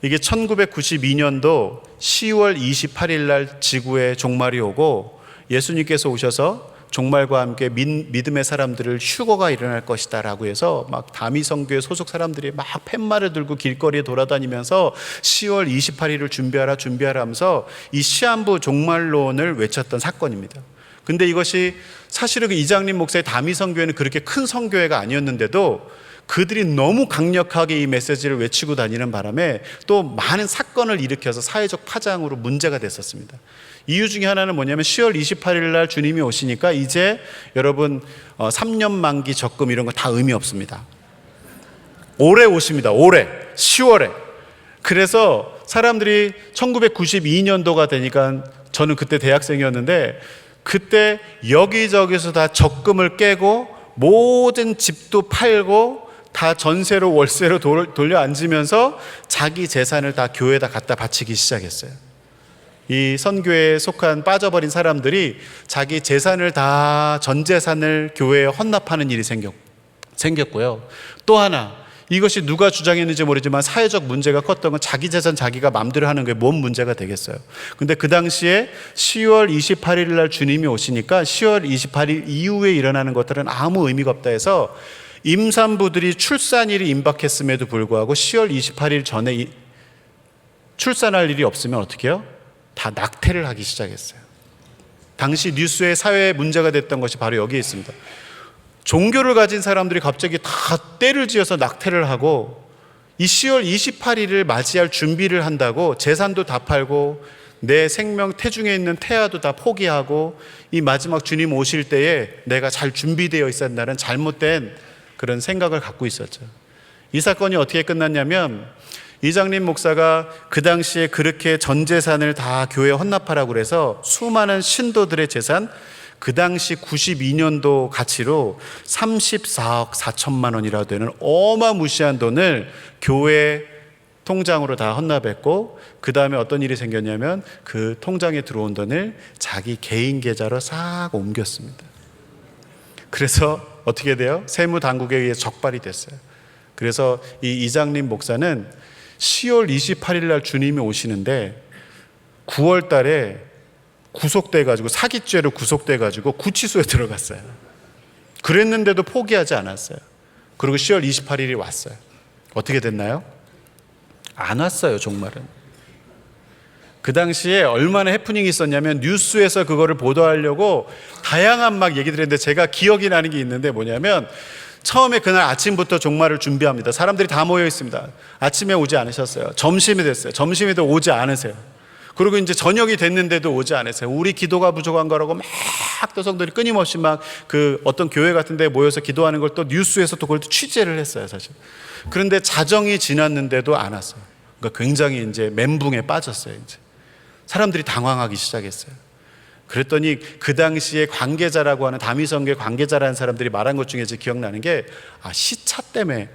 이게 1992년도 10월 28일 날 지구에 종말이 오고 예수님께서 오셔서 종말과 함께 믿음의 사람들을 휴거가 일어날 것이다 라고 해서 막 다미 선교회 소속 사람들이 막 팻말을 들고 길거리에 돌아다니면서 10월 28일을 준비하라 하면서 이 시한부 종말론을 외쳤던 사건입니다. 근데 이것이 사실은 그 이장님 목사의 다미 선교회는 그렇게 큰 선교회가 아니었는데도 그들이 너무 강력하게 이 메시지를 외치고 다니는 바람에 또 많은 사건을 일으켜서 사회적 파장으로 문제가 됐었습니다. 이유 중에 하나는 뭐냐면 10월 28일 날 주님이 오시니까 이제 여러분 3년 만기 적금 이런 거 다 의미 없습니다. 올해 오십니다. 올해 10월에. 그래서 사람들이 1992년도가 되니까, 저는 그때 대학생이었는데 그때 여기저기서 다 적금을 깨고 모든 집도 팔고 다 전세로 월세로 돌려 앉으면서 자기 재산을 다 교회에다 갖다 바치기 시작했어요. 이 선교회에 속한 빠져버린 사람들이 자기 재산을 다, 전 재산을 교회에 헌납하는 일이 생겼고요. 또 하나, 이것이 누가 주장했는지 모르지만 사회적 문제가 컸던 건 자기 재산 자기가 마음대로 하는 게 뭔 문제가 되겠어요. 근데 그 당시에 10월 28일 날 주님이 오시니까 10월 28일 이후에 일어나는 것들은 아무 의미가 없다 해서 임산부들이 출산일이 임박했음에도 불구하고 10월 28일 전에 출산할 일이 없으면 어떻게 해요? 다 낙태를 하기 시작했어요. 당시 뉴스에 사회에 문제가 됐던 것이 바로 여기에 있습니다. 종교를 가진 사람들이 갑자기 다 때를 지어서 낙태를 하고, 이 10월 28일을 맞이할 준비를 한다고 재산도 다 팔고 내 생명 태중에 있는 태아도 다 포기하고 이 마지막 주님 오실 때에 내가 잘 준비되어 있었다는 잘못된 그런 생각을 갖고 있었죠. 이 사건이 어떻게 끝났냐면 이장림 목사가 그 당시에 그렇게 전 재산을 다 교회에 헌납하라고 그래서 수많은 신도들의 재산, 그 당시 92년도 가치로 34억 4천만 원이라고 되는 어마무시한 돈을 교회 통장으로 다 헌납했고, 그 다음에 어떤 일이 생겼냐면 그 통장에 들어온 돈을 자기 개인 계좌로 싹 옮겼습니다. 그래서 어떻게 돼요? 세무당국에 의해 적발이 됐어요. 그래서 이 이장림 목사는 10월 28일 날 주님이 오시는데 9월 달에 구속돼가지고 사기죄로 구속돼가지고 구치소에 들어갔어요. 그랬는데도 포기하지 않았어요. 그리고 10월 28일이 왔어요. 어떻게 됐나요? 안 왔어요. 종말은. 그 당시에 얼마나 해프닝이 있었냐면 뉴스에서 그거를 보도하려고 다양한 막 얘기들을 했는데 제가 기억이 나는 게 있는데 뭐냐면 처음에 그날 아침부터 종말을 준비합니다. 사람들이 다 모여 있습니다. 아침에 오지 않으셨어요. 점심이 됐어요. 점심에도 오지 않으세요. 그리고 이제 저녁이 됐는데도 오지 않으세요. 우리 기도가 부족한 거라고 막 또 성도들이 끊임없이 막 그 어떤 교회 같은 데 모여서 기도하는 걸 또 뉴스에서 또 그걸 또 취재를 했어요, 사실. 그런데 자정이 지났는데도 안 왔어요. 그러니까 굉장히 이제 멘붕에 빠졌어요, 이제. 사람들이 당황하기 시작했어요. 그랬더니 그 당시에 관계자라고 하는 다미성교회 관계자라는 사람들이 말한 것 중에 제 기억나는 게 시차 때문에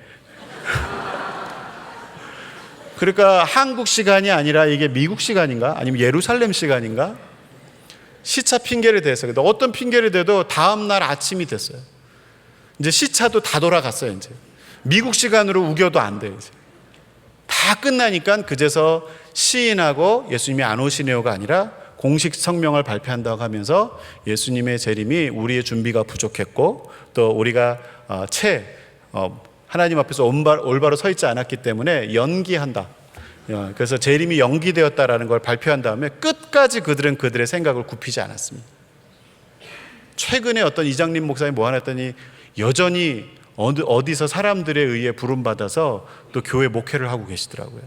그러니까 한국 시간이 아니라 이게 미국 시간인가 아니면 예루살렘 시간인가 시차 핑계를 대서 근데 어떤 핑계를 대도 다음 날 아침이 됐어요. 이제 시차도 다 돌아갔어요. 이제 미국 시간으로 우겨도 안 돼요. 이제 다 끝나니까 그제서 시인하고 예수님이 안 오시네요가 아니라 공식 성명을 발표한다고 하면서 예수님의 재림이 우리의 준비가 부족했고 또 우리가 하나님 앞에서 올바로 서 있지 않았기 때문에 연기한다. 그래서 재림이 연기되었다라는 걸 발표한 다음에 끝까지 그들은 그들의 생각을 굽히지 않았습니다. 최근에 어떤 이장림 목사님이 뭐 하나 했더니 여전히 어디서 사람들에 의해 부름받아서 또 교회 목회를 하고 계시더라고요.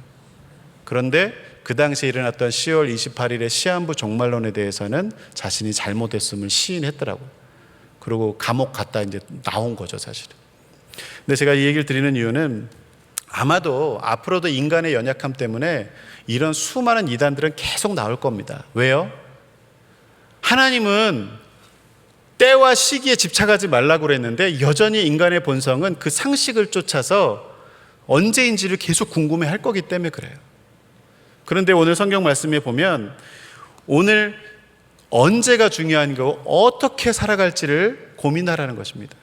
그런데 그 당시에 일어났던 10월 28일의 시한부 종말론에 대해서는 자신이 잘못했음을 시인했더라고요. 그리고 감옥 갔다 이제 나온 거죠, 사실은. 근데 제가 이 얘기를 드리는 이유는 아마도 앞으로도 인간의 연약함 때문에 이런 수많은 이단들은 계속 나올 겁니다. 왜요? 하나님은 때와 시기에 집착하지 말라고 그랬는데 여전히 인간의 본성은 그 상식을 쫓아서 언제인지를 계속 궁금해 할 거기 때문에 그래요. 그런데 오늘 성경 말씀에 보면 오늘 언제가 중요한 거고 어떻게 살아갈지를 고민하라는 것입니다.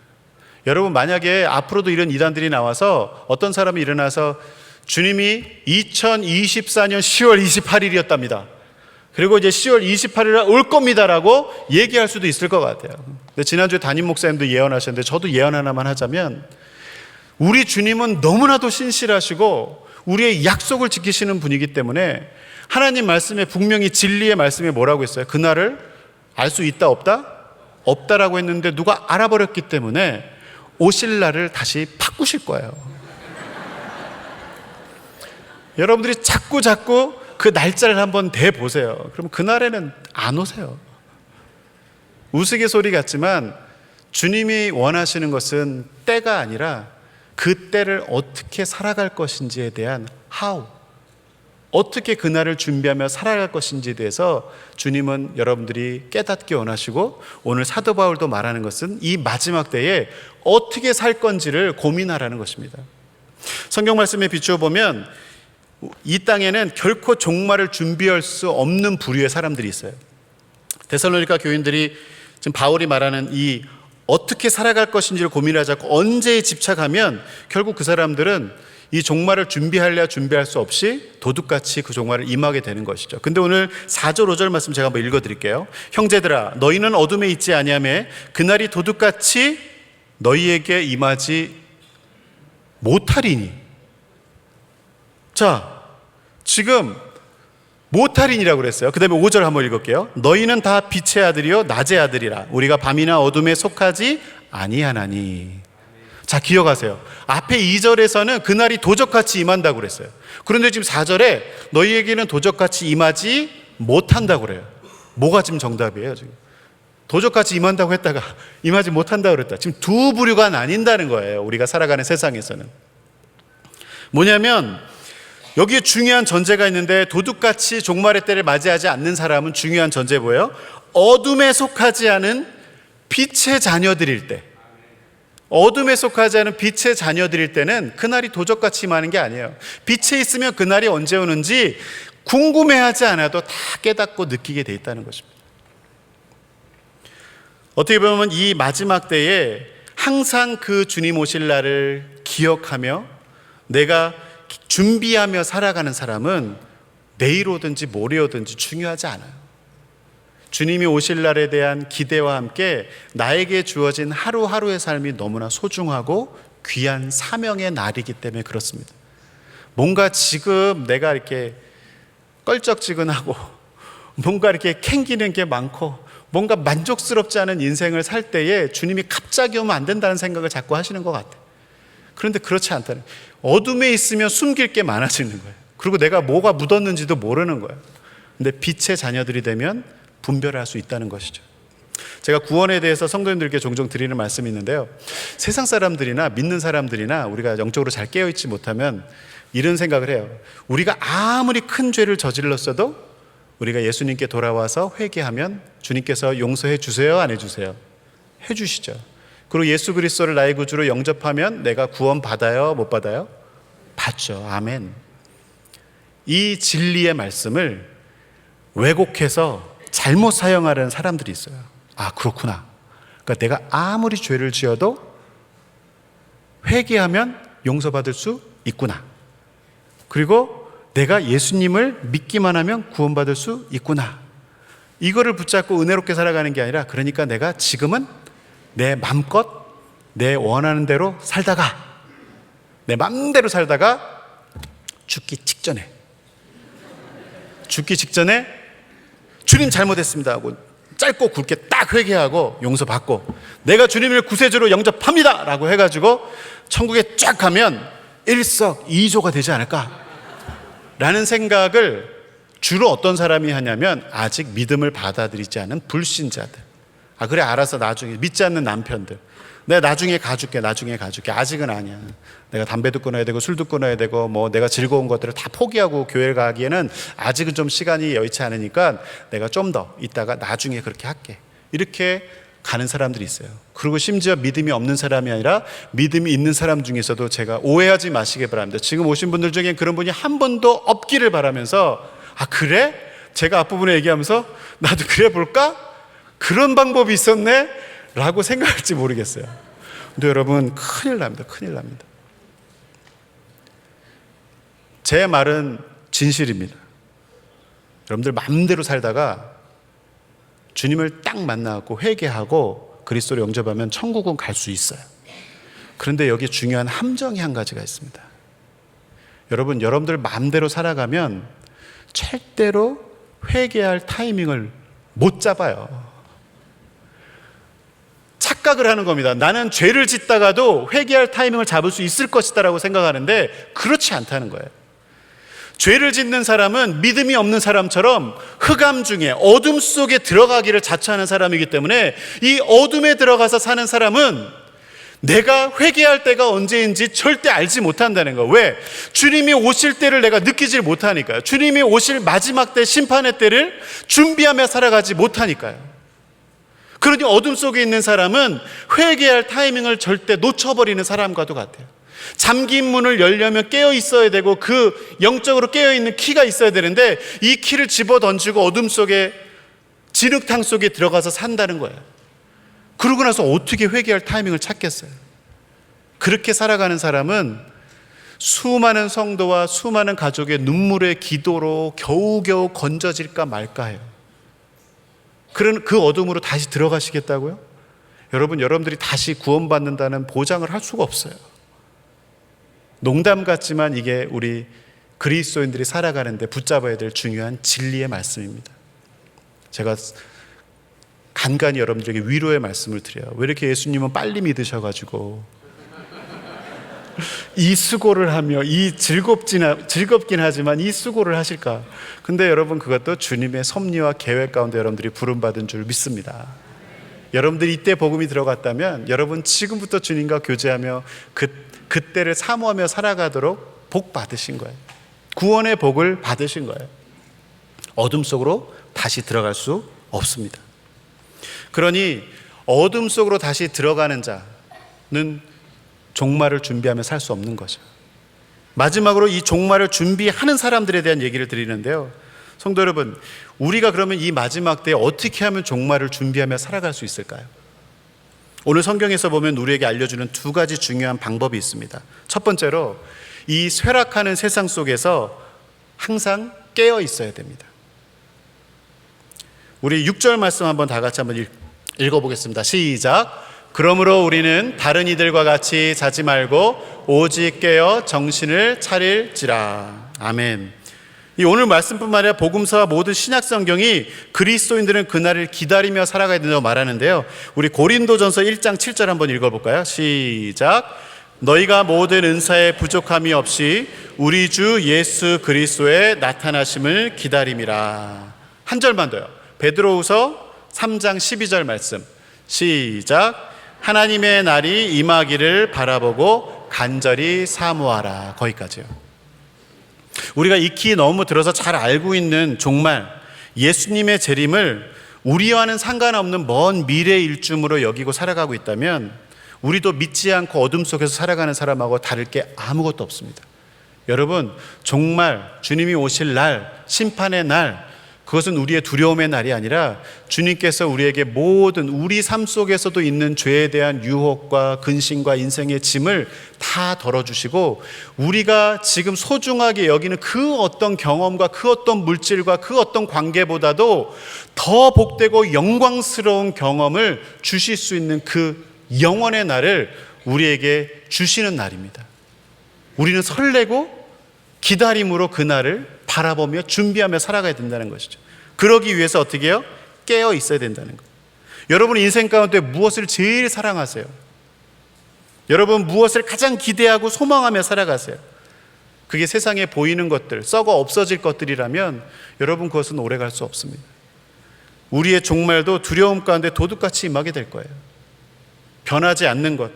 여러분 만약에 앞으로도 이런 이단들이 나와서 어떤 사람이 일어나서 주님이 2024년 10월 28일이었답니다. 그리고 이제 10월 28일에 올 겁니다라고 얘기할 수도 있을 것 같아요. 근데 지난주에 담임 목사님도 예언하셨는데 저도 예언 하나만 하자면 우리 주님은 너무나도 신실하시고 우리의 약속을 지키시는 분이기 때문에 하나님 말씀에 분명히 진리의 말씀에 뭐라고 했어요? 그날을 알 수 있다 없다? 없다라고 했는데 누가 알아버렸기 때문에 오실 날을 다시 바꾸실 거예요. 여러분들이 자꾸 그 날짜를 한번 대보세요. 그럼 그날에는 안 오세요. 우스갯소리 같지만 주님이 원하시는 것은 때가 아니라 그 때를 어떻게 살아갈 것인지에 대한 how, 어떻게 그날을 준비하며 살아갈 것인지에 대해서 주님은 여러분들이 깨닫기 원하시고 오늘 사도 바울도 말하는 것은 이 마지막 때에 어떻게 살 건지를 고민하라는 것입니다. 성경 말씀에 비추어 보면 이 땅에는 결코 종말을 준비할 수 없는 부류의 사람들이 있어요. 데살로니가 교인들이 지금 바울이 말하는 이 어떻게 살아갈 것인지를 고민하지 않고 언제에 집착하면 결국 그 사람들은 이 종말을 준비할래야 준비할 수 없이 도둑같이 그 종말을 임하게 되는 것이죠. 근데 오늘 4절 5절 말씀 제가 한번 읽어드릴게요. 형제들아 너희는 어둠에 있지 아니하매 그날이 도둑같이 너희에게 임하지 못하리니. 자, 지금 못하리니라고 그랬어요. 그 다음에 5절 한번 읽을게요. 너희는 다 빛의 아들이요 낮의 아들이라 우리가 밤이나 어둠에 속하지 아니하나니. 자, 기억하세요. 앞에 2절에서는 그날이 도적같이 임한다고 그랬어요. 그런데 지금 4절에 너희에게는 도적같이 임하지 못한다고 그래요. 뭐가 지금 정답이에요 지금? 도적같이 임한다고 했다가 임하지 못한다고 그랬다. 지금 두 부류가 나뉜다는 거예요. 우리가 살아가는 세상에서는. 뭐냐면 여기에 중요한 전제가 있는데, 도둑같이 종말의 때를 맞이하지 않는 사람은 중요한 전제 뭐예요? 어둠에 속하지 않은 빛의 자녀들일 때, 어둠에 속하지 않은 빛의 자녀들일 때는 그날이 도적같이 임하는 게 아니에요. 빛에 있으면 그날이 언제 오는지 궁금해하지 않아도 다 깨닫고 느끼게 돼 있다는 것입니다. 어떻게 보면 이 마지막 때에 항상 그 주님 오실 날을 기억하며 내가 준비하며 살아가는 사람은 내일 오든지 모레 오든지 중요하지 않아요. 주님이 오실 날에 대한 기대와 함께 나에게 주어진 하루하루의 삶이 너무나 소중하고 귀한 사명의 날이기 때문에 그렇습니다. 뭔가 지금 내가 이렇게 껄쩍지근하고 뭔가 이렇게 캥기는 게 많고 뭔가 만족스럽지 않은 인생을 살 때에 주님이 갑자기 오면 안 된다는 생각을 자꾸 하시는 것 같아요. 그런데 그렇지 않다는, 어둠에 있으면 숨길 게 많아지는 거예요. 그리고 내가 뭐가 묻었는지도 모르는 거예요. 근데 빛의 자녀들이 되면 분별할 수 있다는 것이죠. 제가 구원에 대해서 성도님들께 종종 드리는 말씀이 있는데요, 세상 사람들이나 믿는 사람들이나 우리가 영적으로 잘 깨어있지 못하면 이런 생각을 해요. 우리가 아무리 큰 죄를 저질렀어도 우리가 예수님께 돌아와서 회개하면 주님께서 용서해 주세요, 안 해주세요? 해주시죠. 그리고 예수 그리스도를 나의 구주로 영접하면 내가 구원 받아요, 못 받아요? 받죠. 아멘. 이 진리의 말씀을 왜곡해서 잘못 사용하려는 사람들이 있어요. 아, 그렇구나. 그러니까 내가 아무리 죄를 지어도 회개하면 용서받을 수 있구나. 그리고 내가 예수님을 믿기만 하면 구원받을 수 있구나. 이거를 붙잡고 은혜롭게 살아가는 게 아니라, 그러니까 내가 지금은 내 맘껏 내 원하는 대로 살다가, 내 맘대로 살다가 죽기 직전에 주님 잘못했습니다 하고 짧고 굵게 딱 회개하고 용서받고, 내가 주님을 구세주로 영접합니다 라고 해가지고 천국에 쫙 가면 일석이조가 되지 않을까 라는 생각을 주로 어떤 사람이 하냐면, 아직 믿음을 받아들이지 않은 불신자들. 아, 그래, 알았어, 나중에. 믿지 않는 남편들. 내가 나중에 가줄게. 아직은 아니야. 내가 담배도 끊어야 되고 술도 끊어야 되고 뭐 내가 즐거운 것들을 다 포기하고 교회를 가기에는 아직은 좀 시간이 여의치 않으니까 내가 좀 더 이따가 나중에 그렇게 할게. 이렇게 가는 사람들이 있어요. 그리고 심지어 믿음이 없는 사람이 아니라 믿음이 있는 사람 중에서도, 제가 오해하지 마시기 바랍니다. 지금 오신 분들 중에 그런 분이 한 번도 없기를 바라면서, 아, 그래? 제가 앞부분에 얘기하면서 나도 그래 볼까? 그런 방법이 있었네? 라고 생각할지 모르겠어요. 근데 여러분, 큰일 납니다. 제 말은 진실입니다. 여러분들 마음대로 살다가 주님을 딱 만나고 회개하고 그리스도를 영접하면 천국은 갈 수 있어요. 그런데 여기 중요한 함정이 한 가지가 있습니다. 여러분들 마음대로 살아가면 절대로 회개할 타이밍을 못 잡아요. 착각을 하는 겁니다. 나는 죄를 짓다가도 회개할 타이밍을 잡을 수 있을 것이다 라고 생각하는데, 그렇지 않다는 거예요. 죄를 짓는 사람은 믿음이 없는 사람처럼 흑암 중에 어둠 속에 들어가기를 자처하는 사람이기 때문에, 이 어둠에 들어가서 사는 사람은 내가 회개할 때가 언제인지 절대 알지 못한다는 거예요. 왜? 주님이 오실 때를 내가 느끼질 못하니까요. 주님이 오실 마지막 때, 심판의 때를 준비하며 살아가지 못하니까요. 그러니 어둠 속에 있는 사람은 회개할 타이밍을 절대 놓쳐버리는 사람과도 같아요. 잠긴 문을 열려면 깨어 있어야 되고, 그 영적으로 깨어 있는 키가 있어야 되는데, 이 키를 집어 던지고 어둠 속에, 진흙탕 속에 들어가서 산다는 거예요. 그러고 나서 어떻게 회개할 타이밍을 찾겠어요? 그렇게 살아가는 사람은 수많은 성도와 수많은 가족의 눈물의 기도로 겨우겨우 건져질까 말까 해요. 그 어둠으로 다시 들어가시겠다고요? 여러분들이 다시 구원받는다는 보장을 할 수가 없어요. 농담 같지만 이게 우리 그리스도인들이 살아가는데 붙잡아야 될 중요한 진리의 말씀입니다. 제가 간간히 여러분들에게 위로의 말씀을 드려요. 왜 이렇게 예수님은 빨리 믿으셔가지고 이 수고를 하며 즐겁긴 하지만 이 수고를 하실까? 근데 여러분, 그것도 주님의 섭리와 계획 가운데 여러분들이 부름받은 줄 믿습니다. 여러분들이 이때 복음이 들어갔다면 여러분 지금부터 주님과 교제하며 그때를 사모하며 살아가도록 복 받으신 거예요. 구원의 복을 받으신 거예요. 어둠 속으로 다시 들어갈 수 없습니다. 그러니 어둠 속으로 다시 들어가는 자는 종말을 준비하며 살 수 없는 거죠. 마지막으로 이 종말을 준비하는 사람들에 대한 얘기를 드리는데요. 성도 여러분, 우리가 그러면 이 마지막 때에 어떻게 하면 종말을 준비하며 살아갈 수 있을까요? 오늘 성경에서 보면 우리에게 알려주는 두 가지 중요한 방법이 있습니다. 첫 번째로, 이 쇠락하는 세상 속에서 항상 깨어 있어야 됩니다. 우리 6절 말씀 한번 다 같이 한번 읽어보겠습니다. 시작. 그러므로 우리는 다른 이들과 같이 자지 말고 오직 깨어 정신을 차릴지라. 아멘. 이 오늘 말씀뿐만 아니라 복음서와 모든 신약 성경이 그리스도인들은 그날을 기다리며 살아가야 된다고 말하는데요. 우리 고린도전서 1장 7절 한번 읽어볼까요? 시작. 너희가 모든 은사에 부족함이 없이 우리 주 예수 그리스도의 나타나심을 기다림이라. 한 절만 더요. 베드로후서 3장 12절 말씀. 시작. 하나님의 날이 임하기를 바라보고 간절히 사모하라. 거기까지요. 우리가 익히 너무 들어서 잘 알고 있는 종말, 예수님의 재림을 우리와는 상관없는 먼 미래의 일쯤으로 여기고 살아가고 있다면 우리도 믿지 않고 어둠 속에서 살아가는 사람하고 다를 게 아무것도 없습니다. 여러분, 종말, 주님이 오실 날, 심판의 날, 그것은 우리의 두려움의 날이 아니라 주님께서 우리에게 모든 우리 삶 속에서도 있는 죄에 대한 유혹과 근심과 인생의 짐을 다 덜어주시고 우리가 지금 소중하게 여기는 그 어떤 경험과 그 어떤 물질과 그 어떤 관계보다도 더 복되고 영광스러운 경험을 주실 수 있는 그 영원의 날을 우리에게 주시는 날입니다. 우리는 설레고 기다림으로 그 날을 바라보며 준비하며 살아가야 된다는 것이죠. 그러기 위해서 어떻게 해요? 깨어 있어야 된다는 거예요. 여러분 인생 가운데 무엇을 제일 사랑하세요? 여러분 무엇을 가장 기대하고 소망하며 살아가세요? 그게 세상에 보이는 것들, 썩어 없어질 것들이라면 여러분 그것은 오래갈 수 없습니다. 우리의 종말도 두려움 가운데 도둑같이 임하게 될 거예요. 변하지 않는 것,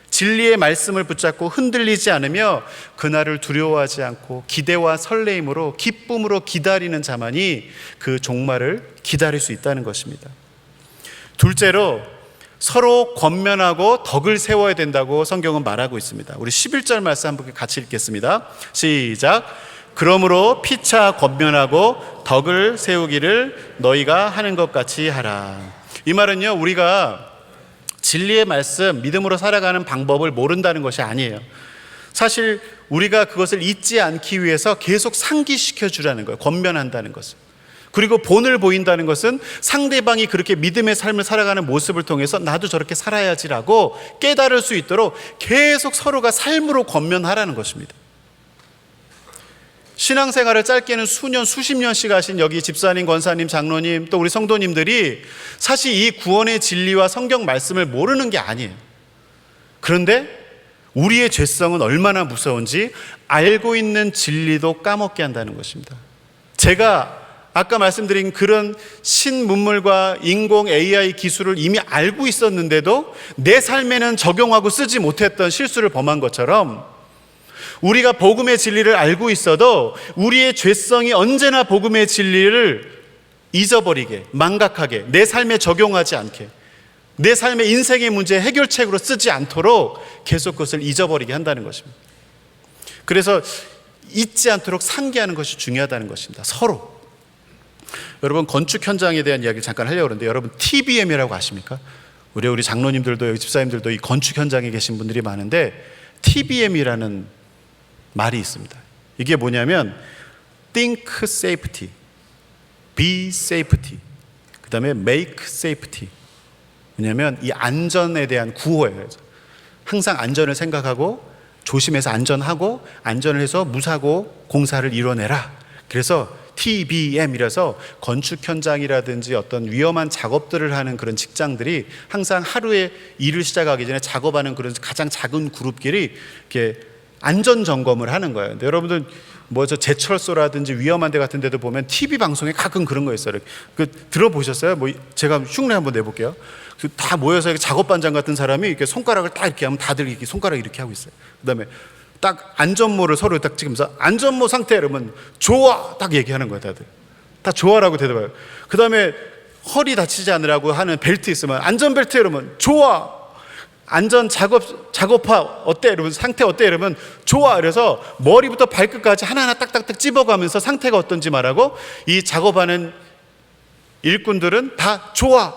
진리의 말씀을 붙잡고 흔들리지 않으며 그날을 두려워하지 않고 기대와 설레임으로 기쁨으로 기다리는 자만이 그 종말을 기다릴 수 있다는 것입니다. 둘째로 서로 권면하고 덕을 세워야 된다고 성경은 말하고 있습니다. 우리 11절 말씀 한번 같이 읽겠습니다. 시작. 그러므로 피차 권면하고 덕을 세우기를 너희가 하는 것 같이 하라. 이 말은요, 우리가 진리의 말씀, 믿음으로 살아가는 방법을 모른다는 것이 아니에요. 사실 우리가 그것을 잊지 않기 위해서 계속 상기시켜 주라는 거예요. 권면한다는 것은. 그리고 본을 보인다는 것은 상대방이 그렇게 믿음의 삶을 살아가는 모습을 통해서 나도 저렇게 살아야지라고 깨달을 수 있도록 계속 서로가 삶으로 권면하라는 것입니다. 신앙생활을 짧게는 수년, 수십 년씩 하신 여기 집사님, 권사님, 장로님, 또 우리 성도님들이 사실 이 구원의 진리와 성경 말씀을 모르는 게 아니에요. 그런데 우리의 죄성은 얼마나 무서운지 알고 있는 진리도 까먹게 한다는 것입니다. 제가 아까 말씀드린 그런 신문물과 인공 AI 기술을 이미 알고 있었는데도 내 삶에는 적용하고 쓰지 못했던 실수를 범한 것처럼 우리가 복음의 진리를 알고 있어도 우리의 죄성이 언제나 복음의 진리를 잊어버리게, 망각하게, 내 삶에 적용하지 않게, 내 삶의 인생의 문제 해결책으로 쓰지 않도록 계속 그것을 잊어버리게 한다는 것입니다. 그래서 잊지 않도록 상기하는 것이 중요하다는 것입니다. 서로. 여러분 건축 현장에 대한 이야기를 잠깐 하려고 그러는데 여러분 TBM이라고 아십니까? 우리 장로님들도 여기 집사님들도 이 건축 현장에 계신 분들이 많은데 TBM이라는 말이 있습니다. 이게 뭐냐면 Think Safety, Be Safety, 그 다음에 Make Safety. 왜냐하면 이 안전에 대한 구호예요. 항상 안전을 생각하고 조심해서 안전하고 안전을 해서 무사고 공사를 이뤄내라. 그래서 TBM이라서 건축 현장이라든지 어떤 위험한 작업들을 하는 그런 직장들이 항상 하루에 일을 시작하기 전에 작업하는 그런 가장 작은 그룹끼리 이렇게 안전 점검을 하는 거예요. 근데 여러분들 뭐 저 제철소라든지 위험한 데 같은 데도 보면 TV 방송에 가끔 그런 거 있어요. 그 들어보셨어요? 뭐 제가 흉내 한번 내볼게요. 다 모여서 이렇게 작업반장 같은 사람이 이렇게 손가락을 딱 이렇게 하면 다들 이렇게 손가락 이렇게 하고 있어요. 그다음에 딱 안전모를 서로 딱 찍으면서 안전모 상태 이러면 좋아 딱 얘기하는 거예요. 다들 다 좋아라고 대답해요. 그다음에 허리 다치지 않으라고 하는 벨트 있으면 안전벨트 이러면 좋아. 안전 작업화 어때? 이러면 상태 어때? 이러면 좋아. 그래서 머리부터 발끝까지 하나하나 딱딱딱 집어가면서 상태가 어떤지 말하고 이 작업하는 일꾼들은 다 좋아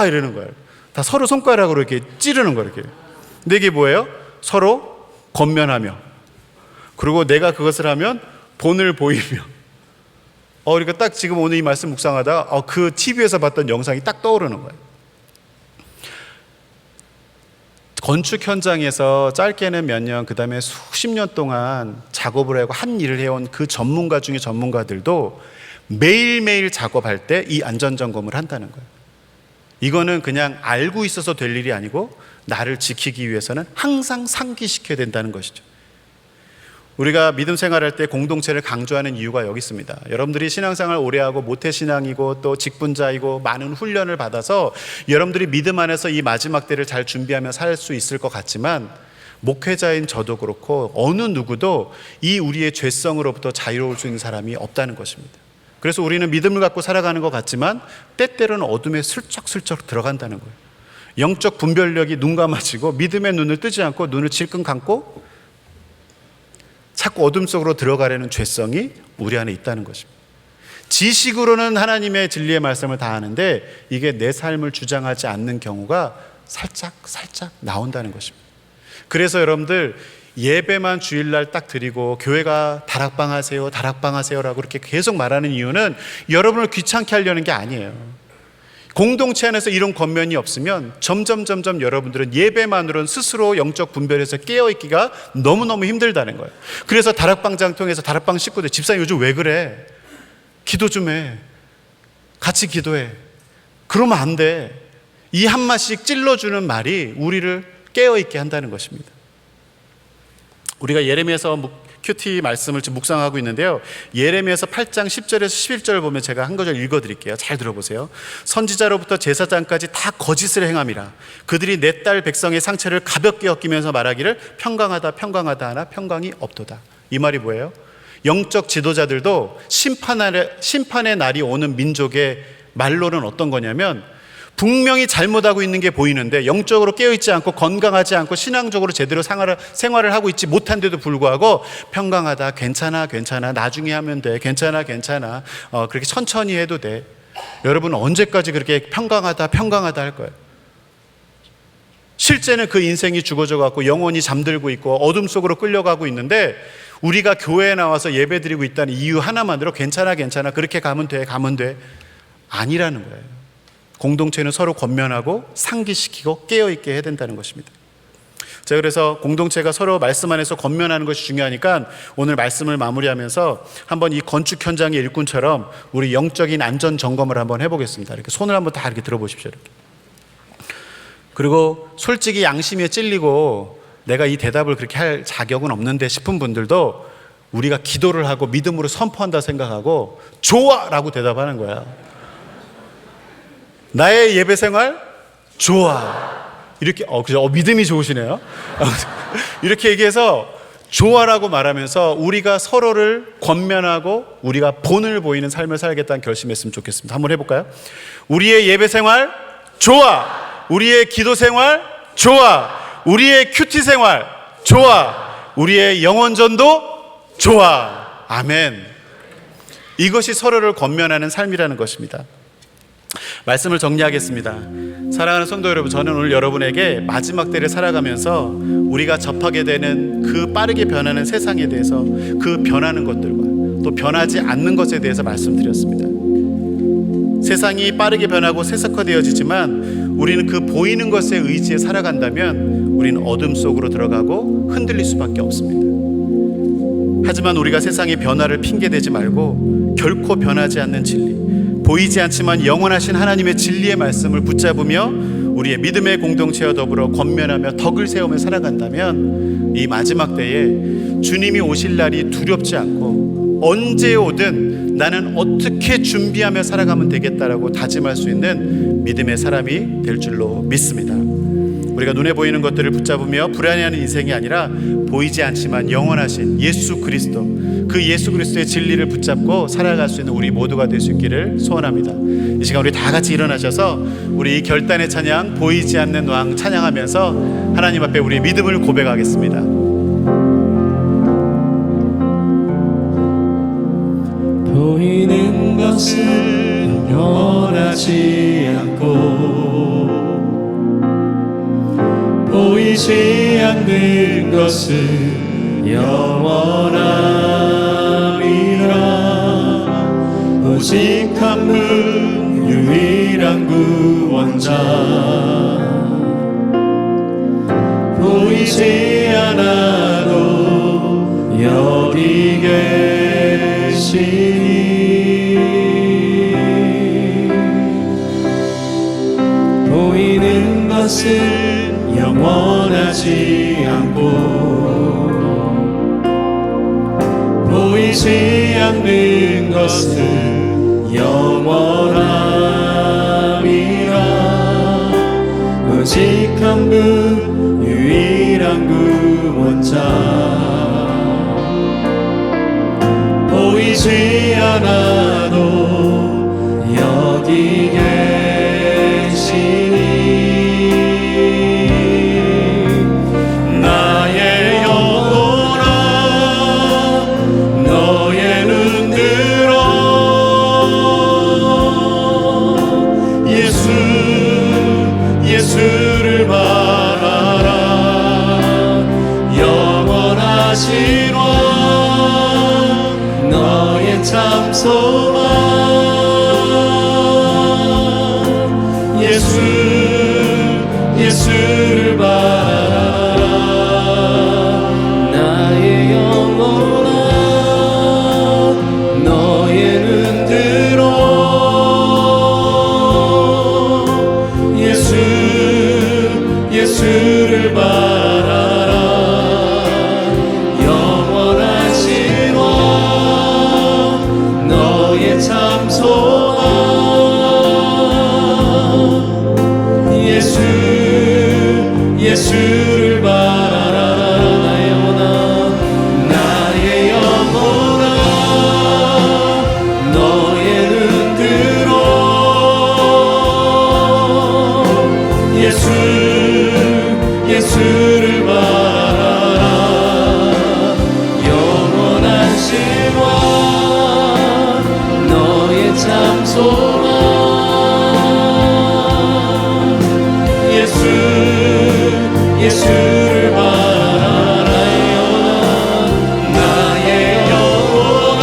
이러는 거예요. 다 서로 손가락으로 이렇게 찌르는 거예요. 이렇게. 근데 이게 뭐예요? 서로 권면하며, 그리고 내가 그것을 하면 본을 보이며. 그러니까 딱 지금 오늘 이 말씀 묵상하다가 그 TV에서 봤던 영상이 딱 떠오르는 거예요. 건축 현장에서 짧게는 몇 년, 그 다음에 수십 년 동안 작업을 하고 한 일을 해온 그 전문가 중에 전문가들도 매일매일 작업할 때 이 안전점검을 한다는 거예요. 이거는 그냥 알고 있어서 될 일이 아니고 나를 지키기 위해서는 항상 상기시켜야 된다는 것이죠. 우리가 믿음 생활할 때 공동체를 강조하는 이유가 여기 있습니다. 여러분들이 신앙생활 오래하고 모태신앙이고 또 직분자이고 많은 훈련을 받아서 여러분들이 믿음 안에서 이 마지막 때를 잘 준비하며 살 수 있을 것 같지만, 목회자인 저도 그렇고 어느 누구도 이 우리의 죄성으로부터 자유로울 수 있는 사람이 없다는 것입니다. 그래서 우리는 믿음을 갖고 살아가는 것 같지만 때때로는 어둠에 슬쩍슬쩍 들어간다는 거예요. 영적 분별력이 눈 감아지고 믿음의 눈을 뜨지 않고 눈을 질끈 감고 자꾸 어둠 속으로 들어가려는 죄성이 우리 안에 있다는 것입니다. 지식으로는 하나님의 진리의 말씀을 다 아는데 이게 내 삶을 주장하지 않는 경우가 살짝 나온다는 것입니다. 그래서 여러분들 예배만 주일날 딱 드리고 교회가 다락방 하세요라고 이렇게 계속 말하는 이유는 여러분을 귀찮게 하려는 게 아니에요. 공동체 안에서 이런 권면이 없으면 점점 여러분들은 예배만으로는 스스로 영적 분별에서 깨어있기가 너무너무 힘들다는 거예요. 그래서 다락방장 통해서 다락방 식구들, 집사님 요즘 왜 그래? 기도 좀 해. 같이 기도해. 그러면 안 돼. 이 한마씩 찔러주는 말이 우리를 깨어있게 한다는 것입니다. 우리가 예레미야서 큐티 말씀을 지금 묵상하고 있는데요. 예레미야서 8장 10절에서 11절을 보면 제가 한 구절 읽어드릴게요. 잘 들어보세요. 선지자로부터 제사장까지 다 거짓을 행함이라. 그들이 내 딸 백성의 상처를 가볍게 엮이면서 말하기를 평강하다 하나 평강이 없도다. 이 말이 뭐예요? 영적 지도자들도 심판의 날이 오는 민족의 말로는 어떤 거냐면, 분명히 잘못하고 있는 게 보이는데 영적으로 깨어있지 않고 건강하지 않고 신앙적으로 제대로 생활을 하고 있지 못한데도 불구하고 평강하다, 괜찮아, 나중에 하면 돼, 괜찮아, 그렇게 천천히 해도 돼. 여러분 언제까지 그렇게 평강하다 할 거예요? 실제는 그 인생이 죽어져 갖고 영혼이 잠들고 있고 어둠 속으로 끌려가고 있는데, 우리가 교회에 나와서 예배드리고 있다는 이유 하나만으로 괜찮아, 그렇게 가면 돼 아니라는 거예요. 공동체는 서로 권면하고 상기시키고 깨어있게 해야 된다는 것입니다. 자, 그래서 공동체가 서로 말씀 안에서 권면하는 것이 중요하니까 오늘 말씀을 마무리하면서 한번 이 건축 현장의 일꾼처럼 우리 영적인 안전 점검을 한번 해보겠습니다. 이렇게 손을 한번 다 이렇게 들어보십시오. 이렇게. 그리고 솔직히 양심에 찔리고 내가 이 대답을 그렇게 할 자격은 없는데 싶은 분들도 우리가 기도를 하고 믿음으로 선포한다 생각하고 좋아라고 대답하는 거야. 나의 예배 생활 좋아. 이렇게 그죠? 믿음이 좋으시네요. 이렇게 얘기해서 좋아라고 말하면서 우리가 서로를 권면하고 우리가 본을 보이는 삶을 살겠다는 결심했으면 좋겠습니다. 한번 해볼까요? 우리의 예배 생활 좋아. 우리의 기도 생활 좋아. 우리의 큐티 생활 좋아. 우리의 영혼전도 좋아. 아멘. 이것이 서로를 권면하는 삶이라는 것입니다. 말씀을 정리하겠습니다. 사랑하는 성도 여러분, 저는 오늘 여러분에게 마지막 때를 살아가면서 우리가 접하게 되는 그 빠르게 변하는 세상에 대해서, 그 변하는 것들과 또 변하지 않는 것에 대해서 말씀드렸습니다. 세상이 빠르게 변하고 세속화되어지지만 우리는 그 보이는 것에 의지해 살아간다면 우리는 어둠 속으로 들어가고 흔들릴 수밖에 없습니다. 하지만 우리가 세상의 변화를 핑계대지 말고 결코 변하지 않는 진리, 보이지 않지만 영원하신 하나님의 진리의 말씀을 붙잡으며 우리의 믿음의 공동체와 더불어 권면하며 덕을 세우며 살아간다면 이 마지막 때에 주님이 오실 날이 두렵지 않고 언제 오든 나는 어떻게 준비하며 살아가면 되겠다라고 다짐할 수 있는 믿음의 사람이 될 줄로 믿습니다. 우리가 눈에 보이는 것들을 붙잡으며 불안해하는 인생이 아니라 보이지 않지만 영원하신 예수 그리스도, 그 예수 그리스도의 진리를 붙잡고 살아갈 수 있는 우리 모두가 될 수 있기를 소원합니다. 이 시간 우리 다 같이 일어나셔서 우리 이 결단의 찬양, 보이지 않는 왕 찬양하면서 하나님 앞에 우리의 믿음을 고백하겠습니다. 보이는 것은 영원하지 않고 보이지 않는 것은 영원함이라. 오직 한 분 유일한 구원자, 보이지 않아도 여기 계시니 보이는 것은 영원하지 않고 보이지 않는 것은 영원함이라. 오직 한 분 유일한 구원자, 보이지 않아도 여기 계시니 나의 영혼아 너의 눈 들어 예수를 바라라. 영원하신 왕 너의 참 소망 예수를 바라라. 나의 영혼아 너의 눈 들어 예수를 바라라. 영원하신 왕 너의 참 소망 예수를 바라라. 나의 영혼아 너의 눈 들어 예수를 바라라. 영원하신 왕 너의 참 소망 예수를 바라라. 나의 영혼아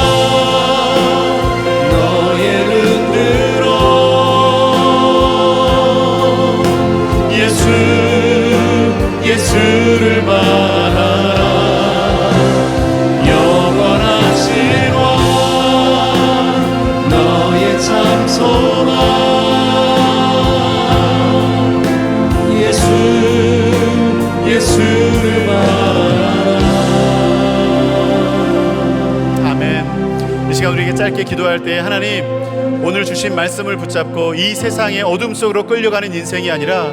너의 눈 들어 예수를 바라라. 영원하신 왕 너의 참 소망 예수를 바라라. 아멘. 이 시간 우리에게 짧게 기도할 때 하나님 오늘 주신 말씀을 붙잡고 이 세상의 어둠 속으로 끌려가는 인생이 아니라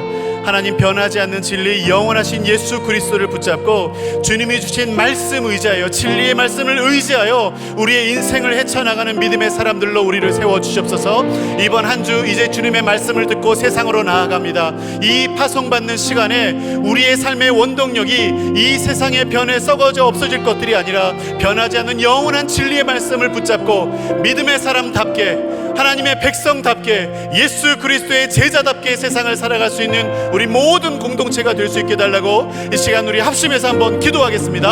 하나님 변하지 않는 진리 영원하신 예수 그리스도를 붙잡고 주님이 주신 말씀 의지하여 진리의 말씀을 의지하여 우리의 인생을 헤쳐나가는 믿음의 사람들로 우리를 세워주시옵소서. 이번 한 주 이제 주님의 말씀을 듣고 세상으로 나아갑니다. 이 파송받는 시간에 우리의 삶의 원동력이 이 세상의 변에 썩어져 없어질 것들이 아니라 변하지 않는 영원한 진리의 말씀을 붙잡고 믿음의 사람답게 하나님의 백성답게 예수 그리스도의 제자답게 세상을 살아갈 수 있는 우리 모든 공동체가 될 수 있게 달라고 이 시간 우리 합심해서 한번 기도하겠습니다.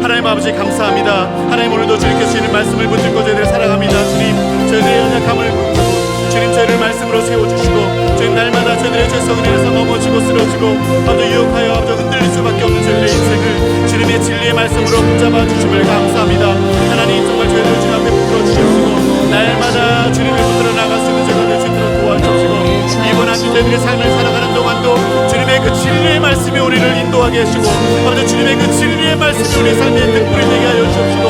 하나님 아버지 감사합니다. 하나님 오늘도 주님께 주시는 말씀을 붙들고 저희들 사랑합니다. 주님 저희들의 연약함을 붙들고 주님 저희를 말씀으로 세워주시고 주님 날마다 저희들의 죄성을 인해서 넘어지고 쓰러지고 아버지 유혹하여 아버지 흔들릴 수밖에 없는 저희들의 인생을 주님의 진리의 말씀으로 붙잡아 주심을 감사합니다. 하나님 정말 저희들 주님 앞에 붙들어 주시옵시고 날마다 주님을 붙들어 나갈 수 있는 저희가 될 수 있도록 도와주시고 이번 한 주 저희들의 삶을 살아가는 동안도 주님의 그 진리의 말씀이 우리를 인도하게 하시고 아버지 주님의 그 진리의 말씀이 우리 삶의 등불이 되게 하여 주옵시고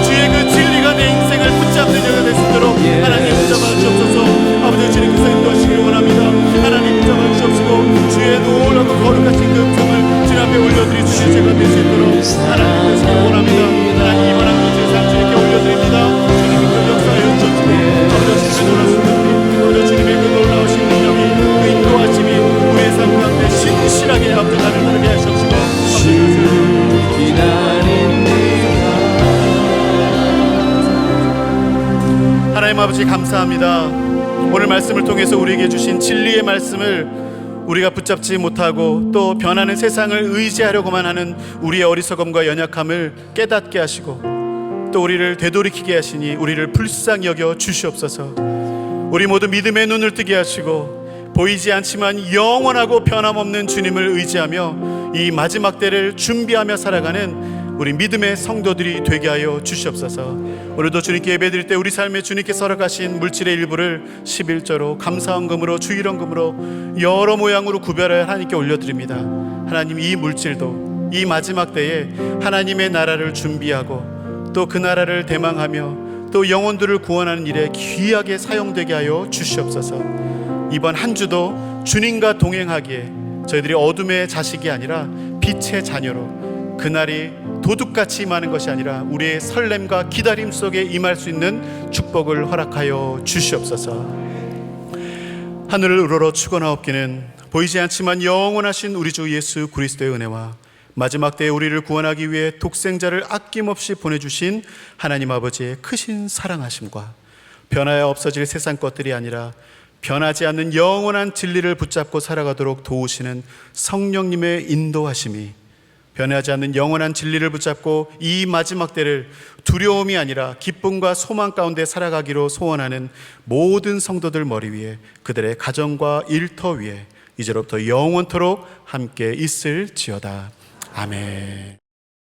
주의 그 진리가 내 인생을 붙잡는 여가 될 수 있도록 하나님 붙잡아 주옵소서. 아버지 주님께서 인도하시기를 원합니다. 하나님 붙잡아 주옵시고 주의 놀라고 거룩하신 그 음성을 주님 앞에 올려드릴 수 있는 제가 될 수 있도록 하나님 되시기를 원합니다. 하나님 이번 한 주의 삶 주님께 올려드립니다. 주님이 그 역사하여 주옵시고 아버지 주님의 놀라우신 능력이 아버지 주님의 그 놀라우신 능력이 그 인도하심이 우리의 삶 가운데 신실하게 앞서가는 하나님의 하시옵시고 하나님 아버지 감사합니다. 오늘 말씀을 통해서 우리에게 주신 진리의 말씀을 우리가 붙잡지 못하고 또 변하는 세상을 의지하려고만 하는 우리의 어리석음과 연약함을 깨닫게 하시고 또 우리를 되돌이키게 하시니 우리를 불쌍히 여겨 주시옵소서. 우리 모두 믿음의 눈을 뜨게 하시고 보이지 않지만 영원하고 변함없는 주님을 의지하며 이 마지막 때를 준비하며 살아가는 우리 믿음의 성도들이 되게 하여 주시옵소서. 오늘도 주님께 예배드릴 때 우리 삶에 주님께서 허락하신 물질의 일부를 11조로 감사헌금으로 주일헌금으로 여러 모양으로 구별하여 하나님께 올려드립니다. 하나님 이 물질도 이 마지막 때에 하나님의 나라를 준비하고 또 그 나라를 대망하며 또 영혼들을 구원하는 일에 귀하게 사용되게 하여 주시옵소서. 이번 한 주도 주님과 동행하기에 저희들이 어둠의 자식이 아니라 빛의 자녀로 그날이 도둑같이 임하는 것이 아니라 우리의 설렘과 기다림 속에 임할 수 있는 축복을 허락하여 주시옵소서. 하늘을 우러러 추고나옵기는 보이지 않지만 영원하신 우리 주 예수 그리스도의 은혜와 마지막 때에 우리를 구원하기 위해 독생자를 아낌없이 보내주신 하나님 아버지의 크신 사랑하심과 변하여 없어질 세상 것들이 아니라 변하지 않는 영원한 진리를 붙잡고 살아가도록 도우시는 성령님의 인도하심이 변하지 않는 영원한 진리를 붙잡고 이 마지막 때를 두려움이 아니라 기쁨과 소망 가운데 살아가기로 소원하는 모든 성도들 머리 위에 그들의 가정과 일터 위에 이제로부터 영원토록 함께 있을지어다. 아멘.